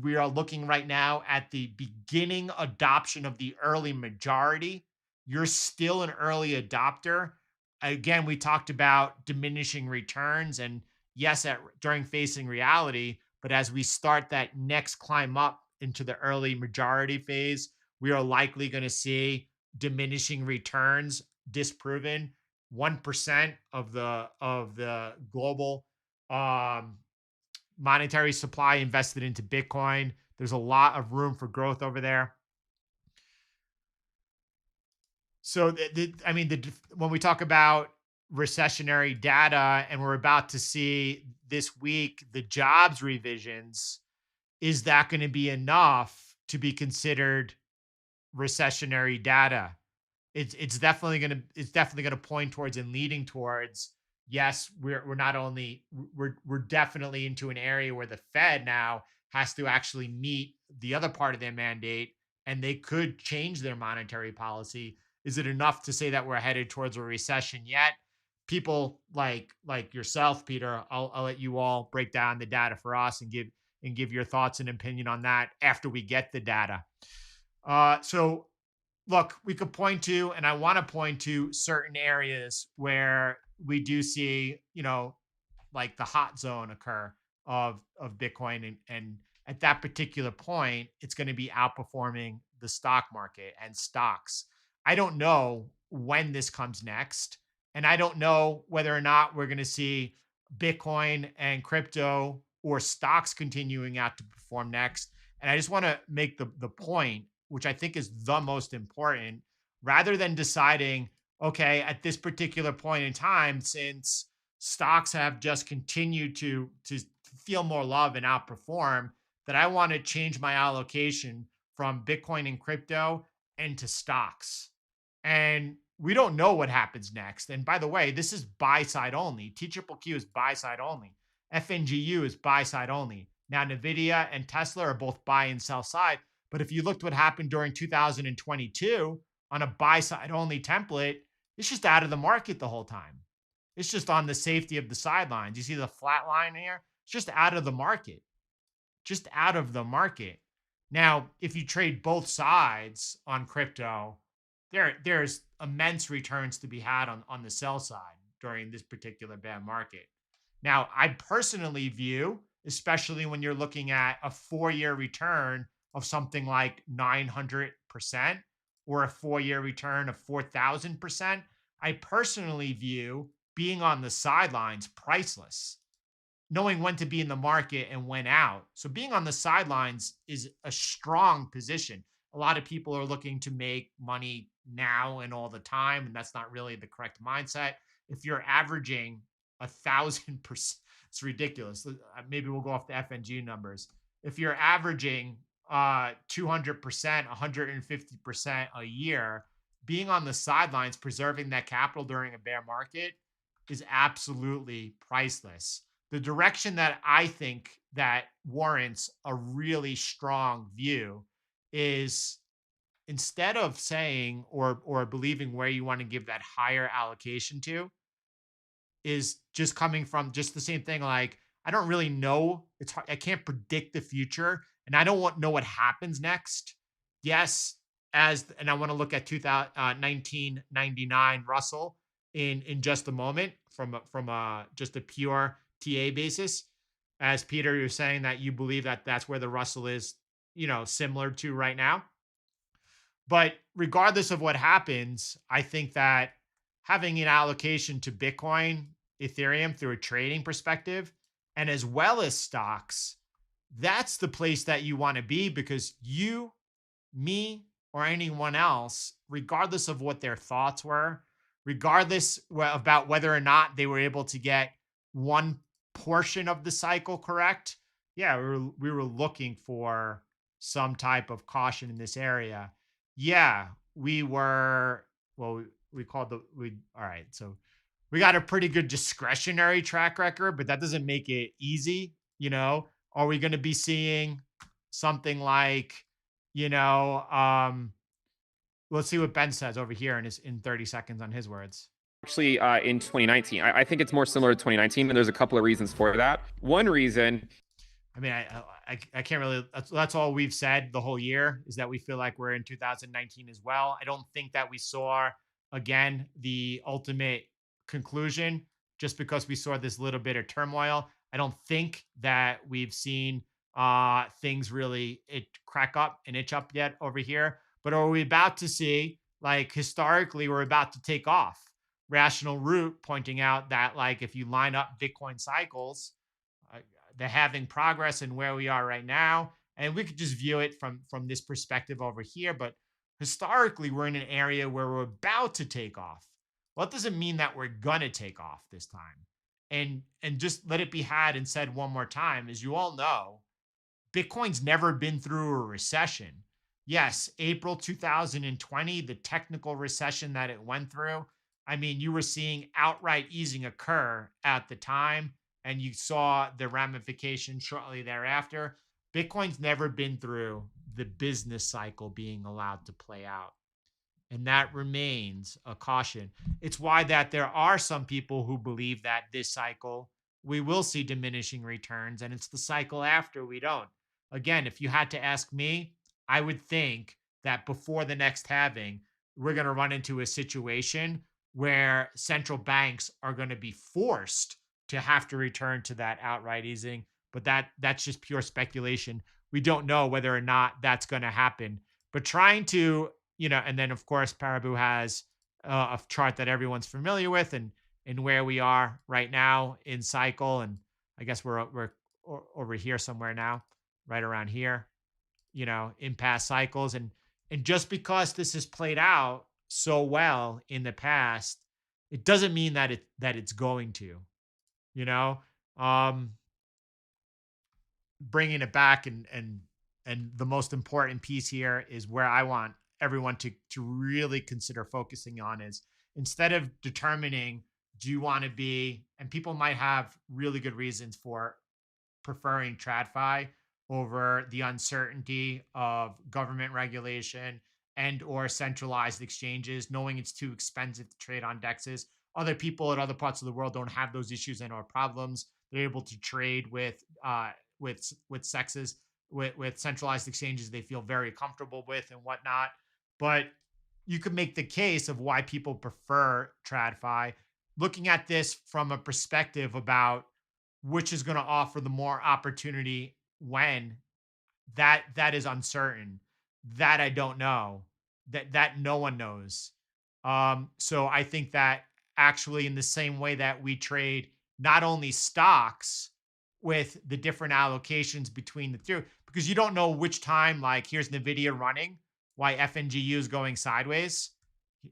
We are looking right now at the beginning adoption of the early majority. You're still an early adopter. Again, we talked about diminishing returns, and yes, during facing reality, but as we start that next climb up into the early majority phase, we are likely going to see diminishing returns disproven. 1% of the global monetary supply invested into Bitcoin. There's a lot of room for growth over there. So, when we talk about recessionary data, and we're about to see this week the jobs revisions, is that going to be enough to be considered recessionary data? It's definitely gonna point towards and leading towards, yes, we're definitely into an area where the Fed now has to actually meet the other part of their mandate, and they could change their monetary policy. Is it enough to say that we're headed towards a recession yet? People like yourself, Peter, I'll let you all break down the data for us and give your thoughts and opinion on that after we get the data. So look, we could point to, and I want to point to certain areas where we do see, like the hot zone occur of Bitcoin, and at that particular point, it's going to be outperforming the stock market and stocks. I don't know when this comes next, and I don't know whether or not we're going to see Bitcoin and crypto or stocks continuing out to perform next. And I just want to make the point, which I think is the most important, rather than deciding, okay, at this particular point in time, since stocks have just continued to feel more love and outperform, that I want to change my allocation from Bitcoin and crypto into stocks. And we don't know what happens next. And by the way, this is buy side only. TQQQ is buy side only. FNGU is buy side only. Now, NVIDIA and Tesla are both buy and sell side. But if you looked what happened during 2022 on a buy side only template, it's just out of the market the whole time. It's just on the safety of the sidelines. You see the flat line here? It's just out of the market. Just out of the market. Now, if you trade both sides on crypto, there's immense returns to be had on the sell side during this particular bear market. Now, I personally view, especially when you're looking at a 4-year return of something like 900% or a 4-year return of 4,000%, I personally view being on the sidelines priceless, knowing when to be in the market and when out. So being on the sidelines is a strong position. A lot of people are looking to make money now and all the time, and that's not really the correct mindset. If you're averaging 1,000%, it's ridiculous. Maybe we'll go off the FNG numbers. If you're averaging 200%, 150% a year, being on the sidelines, preserving that capital during a bear market is absolutely priceless. The direction that I think that warrants a really strong view is, instead of saying or believing where you want to give that higher allocation to, is just coming from just the same thing. Like, I don't really know. It's hard. I can't predict the future, and I don't know what happens next. Yes, and I want to look at 1999 Russell in just a moment from just a pure TA basis. As Peter, you're saying that you believe that that's where the Russell is, similar to right now. But regardless of what happens, I think that having an allocation to Bitcoin Ethereum through a trading perspective, and as well as stocks, that's the place that you want to be because you, me, or anyone else, regardless of what their thoughts were, regardless about whether or not they were able to get one portion of the cycle correct, yeah, we were looking for some type of caution in this area. Yeah, we were, well, we called all right. So we got a pretty good discretionary track record, but that doesn't make it easy. Are we going to be seeing something like, you know, let's see what Ben says over here in 30 seconds on his words. Actually, in 2019, I think it's more similar to 2019, and there's a couple of reasons for that. One reason, I mean, I can't really. That's all we've said the whole year is that we feel like we're in 2019 as well. I don't think that we saw again the ultimate conclusion just because we saw this little bit of turmoil. I don't think that we've seen things really it crack up and itch up yet over here. But are we about to see, like, historically we're about to take off? Rational Root pointing out that, like, if you line up Bitcoin cycles, uh, the having progress and where we are right now, and we could just view it from this perspective over here, but historically we're in an area where we're about to take off. Well, that doesn't mean that we're gonna take off this time. And just let it be had and said one more time, as you all know, Bitcoin's never been through a recession. Yes, April 2020, the technical recession that it went through. I mean, you were seeing outright easing occur at the time, and you saw the ramification shortly thereafter. Bitcoin's never been through the business cycle being allowed to play out. And that remains a caution. It's why that there are some people who believe that this cycle we will see diminishing returns, and it's the cycle after we don't. Again, if you had to ask me, I would think that before the next halving, we're going to run into a situation where central banks are going to be forced to have to return to that outright easing. But that's just pure speculation. We don't know whether or not that's going to happen. But trying to, and then of course Parabu has a chart that everyone's familiar with, and where we are right now in cycle, and I guess we're over here somewhere now, right around here, in past cycles, and just because this has played out so well in the past, it doesn't mean that it's going to, you know, um, bringing it back, and the most important piece here is where I want everyone to really consider focusing on is, instead of determining, do you want to be, and people might have really good reasons for preferring TradFi over the uncertainty of government regulation and or centralized exchanges, knowing it's too expensive to trade on dexes. Other people in other parts of the world don't have those issues and or problems. They're able to trade with sexes with centralized exchanges they feel very comfortable with and whatnot. But you could make the case of why people prefer TradFi, looking at this from a perspective about which is going to offer the more opportunity when that is uncertain, that I don't know, that no one knows. So I think that actually, in the same way that we trade not only stocks with the different allocations between the two, because you don't know which time, like, here's Nvidia running why FNGU is going sideways,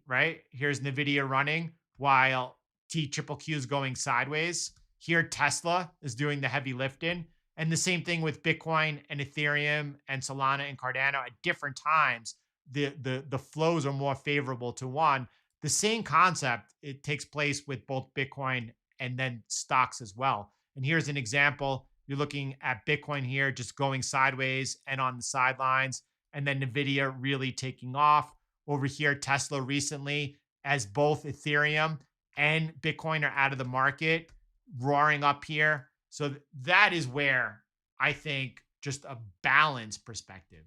right? Here's Nvidia running while T-Triple-Q is going sideways. Here, Tesla is doing the heavy lifting. And the same thing with Bitcoin and Ethereum and Solana and Cardano. At different times, the flows are more favorable to one. The same concept, it takes place with both Bitcoin and then stocks as well. And here's an example. You're looking at Bitcoin here just going sideways and on the sidelines, and then Nvidia really taking off. Over here, Tesla recently, as both Ethereum and Bitcoin are out of the market, roaring up here. So that is where I think, just a balance perspective,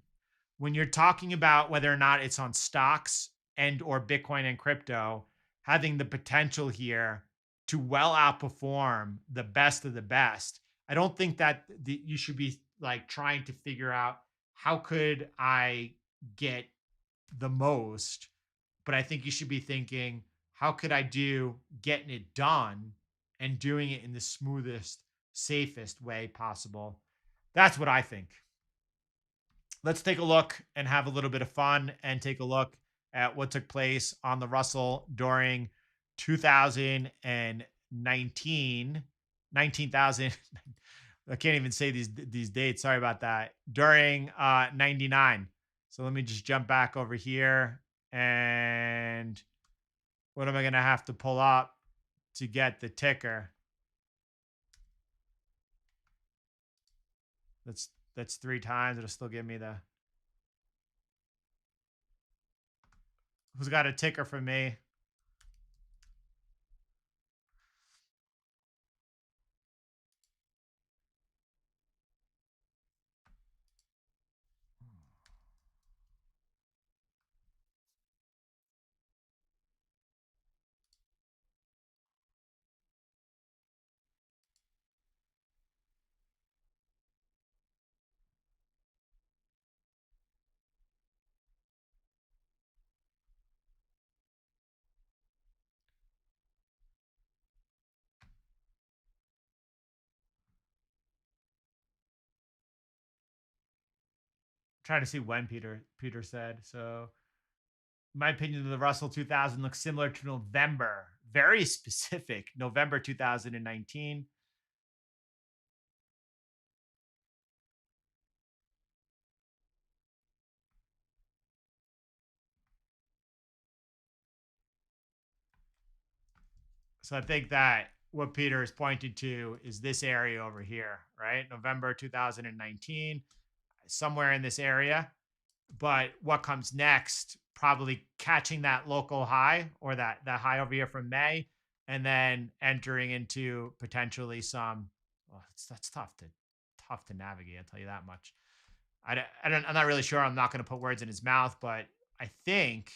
when you're talking about whether or not it's on stocks and or Bitcoin and crypto, having the potential here to well outperform the best of the best. I don't think that you should be like trying to figure out how could I get the most, but I think you should be thinking, how could I do getting it done and doing it in the smoothest, safest way possible. That's what I think. Let's take a look and have a little bit of fun and take a look at what took place on the Russell during 2019, 19,000. I can't even say these dates. Sorry about that. During 99. So let me just jump back over here. And what am I going to have to pull up to get the ticker? That's 3 times. It'll still give me the. Who's got a ticker for me? Trying to see when Peter said. So my opinion of the Russell 2000 looks similar to November. Very specific. November 2019. So I think that what Peter is pointing to is this area over here, right? November 2019, somewhere in this area. But what comes next, probably catching that local high or that high over here from May, and then entering into potentially some. Well, that's tough to navigate. I'll tell you that much. I'm not really sure. I'm not going to put words in his mouth, but I think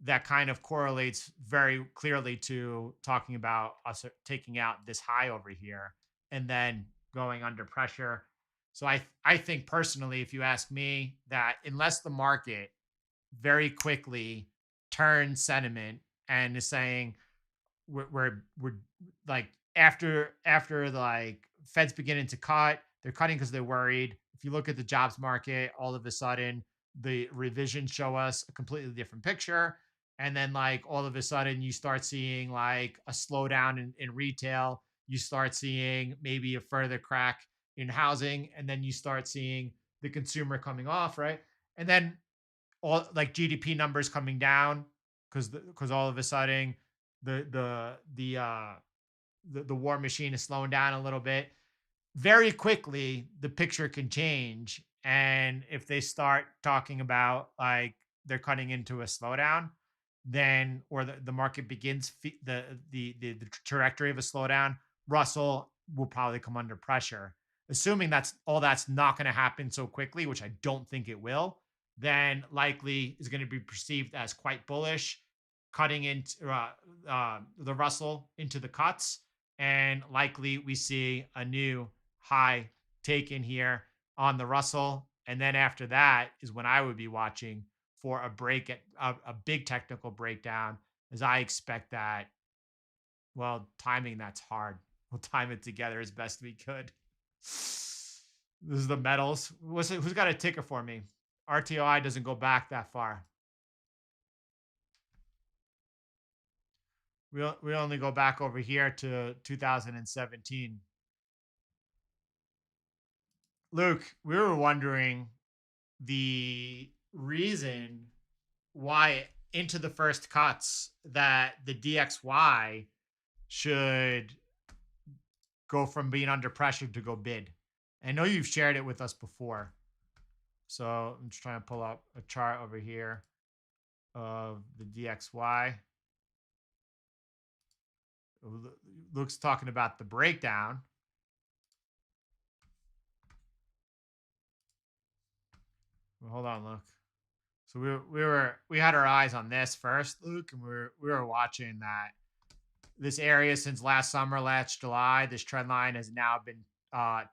that kind of correlates very clearly to talking about us taking out this high over here and then going under pressure. So I think personally, if you ask me, that unless the market very quickly turns sentiment and is saying we're like after like Fed's beginning to cut, they're cutting because they're worried. If you look at the jobs market, all of a sudden the revisions show us a completely different picture. And then like all of a sudden you start seeing like a slowdown in retail. You start seeing maybe a further crack in housing, and then you start seeing the consumer coming off, right? And then all like GDP numbers coming down because all of a sudden the the the uh the war machine is slowing down a little bit. Very quickly the picture can change, and if they start talking about like they're cutting into a slowdown, then or the market begins the trajectory of a slowdown, Russell will probably come under pressure. Assuming that's not going to happen so quickly, which I don't think it will, then likely is going to be perceived as quite bullish, cutting into the Russell into the cuts, and likely we see a new high taken here on the Russell. And then after that is when I would be watching for a break at a big technical breakdown, as I expect that. Well, timing that's hard. We'll time it together as best we could. This is the metals. Who's got a ticker for me? RTOI doesn't go back that far. We only go back over here to 2017. Luke, we were wondering the reason why into the first cuts that the DXY should go from being under pressure to go bid. I know you've shared it with us before. So I'm just trying to pull up a chart over here of the DXY. Luke's talking about the breakdown. Well, hold on, Luke. So we had our eyes on this first, Luke, and we were watching that this area since last summer, last July. This trend line has now been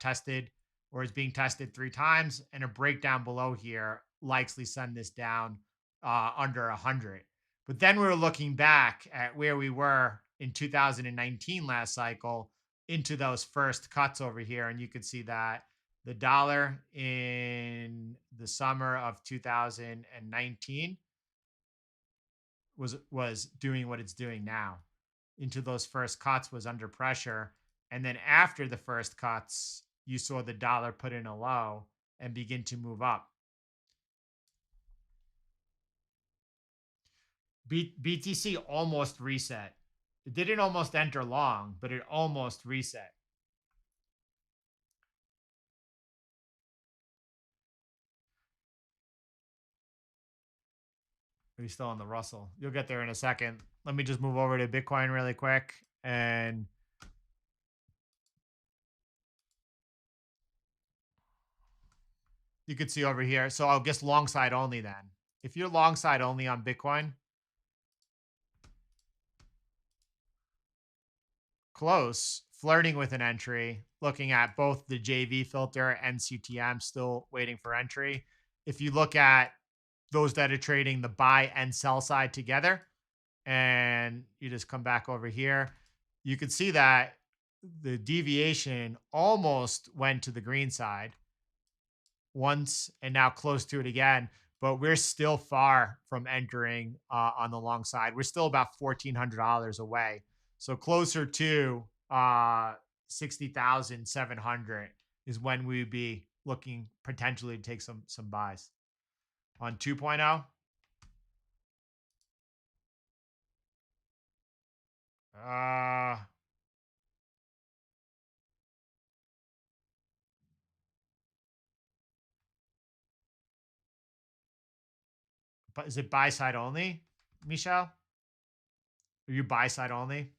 tested, or is being tested 3 times, and a breakdown below here likely send this down under 100. But then we were looking back at where we were in 2019 last cycle into those first cuts over here. And you can see that the dollar in the summer of 2019 was doing what it's doing now. Into those first cuts was under pressure. And then after the first cuts, you saw the dollar put in a low and begin to move up. BTC almost reset. It didn't almost enter long, but it almost reset. Are you still on the Russell? You'll get there in a second. Let me just move over to Bitcoin really quick. And you can see over here. So I'll guess long side only then. If you're long side only on Bitcoin, close, flirting with an entry, looking at both the JV filter and CTM, still waiting for entry. If you look at those that are trading the buy and sell side together, and you just come back over here, you can see that the deviation almost went to the green side once and now close to it again. But we're still far from entering on the long side. We're still about $1,400 away. So closer to 60,700 is when we'd be looking potentially to take some buys. On 2.0, but is it buy side only, Michelle? Are you buy side only?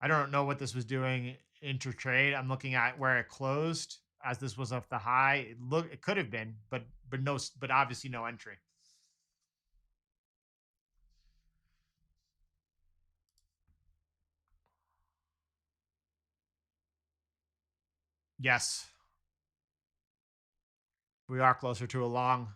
I don't know what this was doing inter-trade. I'm looking at where it closed as this was off the high. It could have been, but obviously no entry. Yes, we are closer to a long.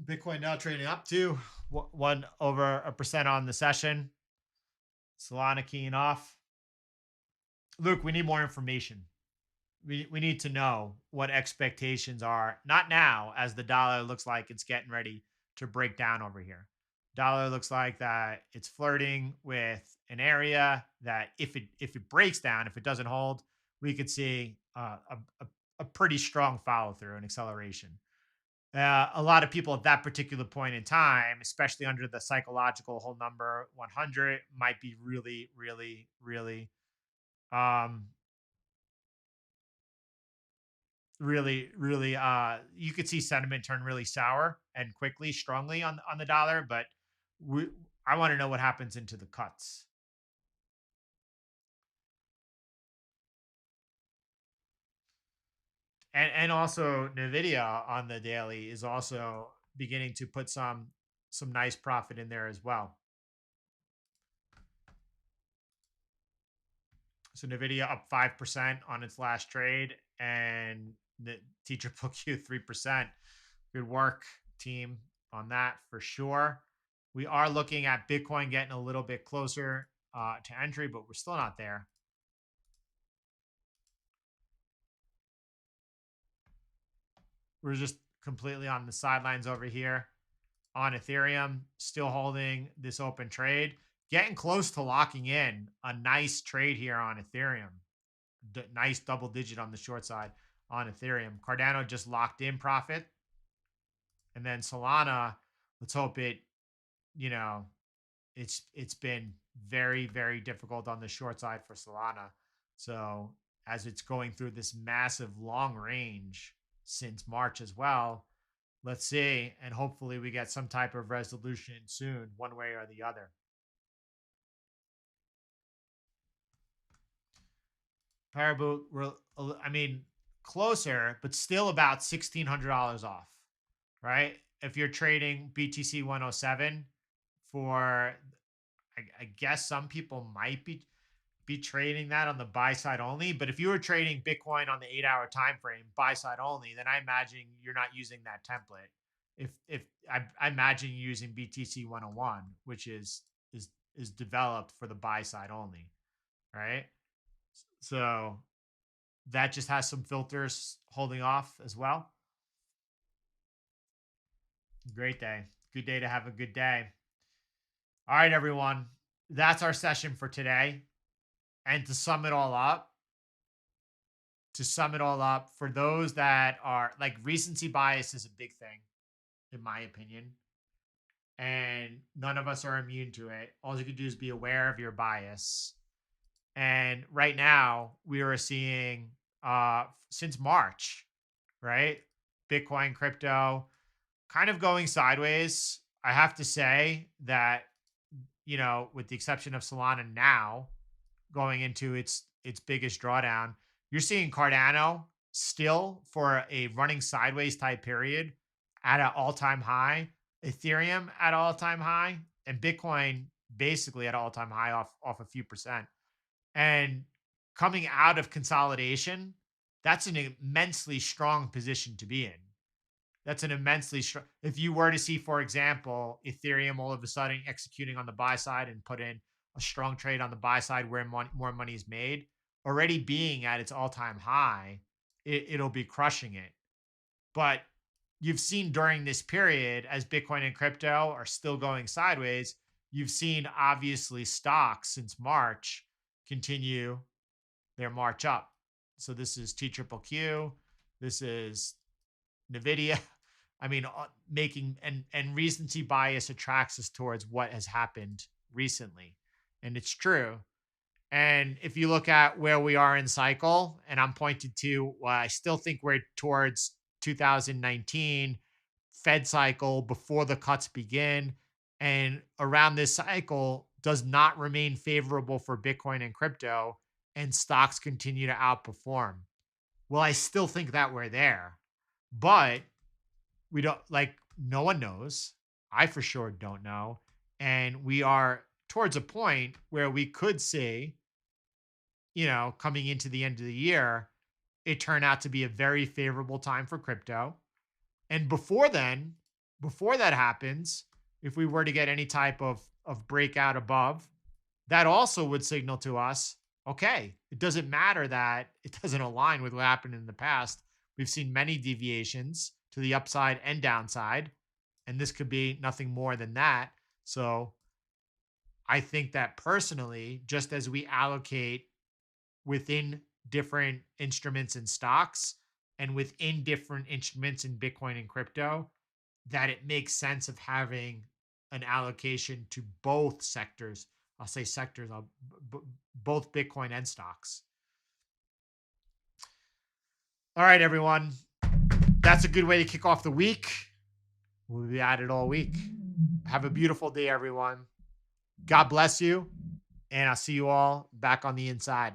Bitcoin now trading up to 1% on the session. Solana keying off. Luke, we need more information. We need to know what expectations are, not now, as the dollar looks like it's getting ready to break down over here. Dollar looks like that it's flirting with an area that if it breaks down, if it doesn't hold, we could see a pretty strong follow through and acceleration. A lot of people at that particular point in time, especially under the psychological whole number 100, might be really, really, really, really, you could see sentiment turn really sour and quickly, strongly on the dollar. But I want to know what happens into the cuts. And also Nvidia on the daily is also beginning to put some nice profit in there as well. So Nvidia up 5% on its last trade, and the teacher book you 3%. Good work, team, on that for sure. We are looking at Bitcoin getting a little bit closer to entry, but we're still not there. We're just completely on the sidelines over here on Ethereum, still holding this open trade, getting close to locking in a nice trade here on Ethereum. Nice double digit on the short side on Ethereum. Cardano just locked in profit. And then Solana, let's hope it, it's been very, very difficult on the short side for Solana. So as it's going through this massive long range since March as well, let's see. And hopefully we get some type of resolution soon, one way or the other. Paraboot, closer, but still about $1,600 off, right? If you're trading BTC 107 for, I guess some people might be trading that on the buy side only. But if you were trading Bitcoin on the 8-hour time frame, buy side only, then I imagine you're not using that template. if I imagine you using BTC 101, which is developed for the buy side only, right? So that just has some filters holding off as well. Great day. Good day to have a good day. All right, everyone. That's our session for today. And to sum it all up, for those that are like recency bias is a big thing, in my opinion. And none of us are immune to it. All you can do is be aware of your bias. And right now, we are seeing since March, right? Bitcoin, crypto, kind of going sideways. I have to say that, with the exception of Solana now going into its biggest drawdown, you're seeing Cardano still for a running sideways type period at an all-time high, Ethereum at an all-time high, and Bitcoin basically at an all-time high off a few percent. And coming out of consolidation, that's an immensely strong position to be in. That's an immensely strong. If you were to see, for example, Ethereum all of a sudden executing on the buy side and put in a strong trade on the buy side where more money is made, already being at its all-time high, it'll be crushing it. But you've seen during this period, as Bitcoin and crypto are still going sideways, you've seen obviously stocks since March continue their march up. So this is TQQQ, this is NVIDIA. I mean, making and recency bias attracts us towards what has happened recently. And it's true. And if you look at where we are in cycle, and I'm pointing to, well, I still think we're towards 2019 Fed cycle before the cuts begin. And around this cycle does not remain favorable for Bitcoin and crypto, and stocks continue to outperform. Well, I still think that we're there, but we don't, like, no one knows. I for sure don't know. And we are towards a point where we could see, coming into the end of the year, it turned out to be a very favorable time for crypto. And before that happens, if we were to get any type of breakout above, that also would signal to us, okay, it doesn't matter that it doesn't align with what happened in the past. We've seen many deviations to the upside and downside, and this could be nothing more than that. So I think that personally, just as we allocate within different instruments and stocks and within different instruments in Bitcoin and crypto, that it makes sense of having an allocation to both sectors. I'll say sectors, both Bitcoin and stocks. All right, everyone. That's a good way to kick off the week. We'll be at it all week. Have a beautiful day, everyone. God bless you. And I'll see you all back on the inside.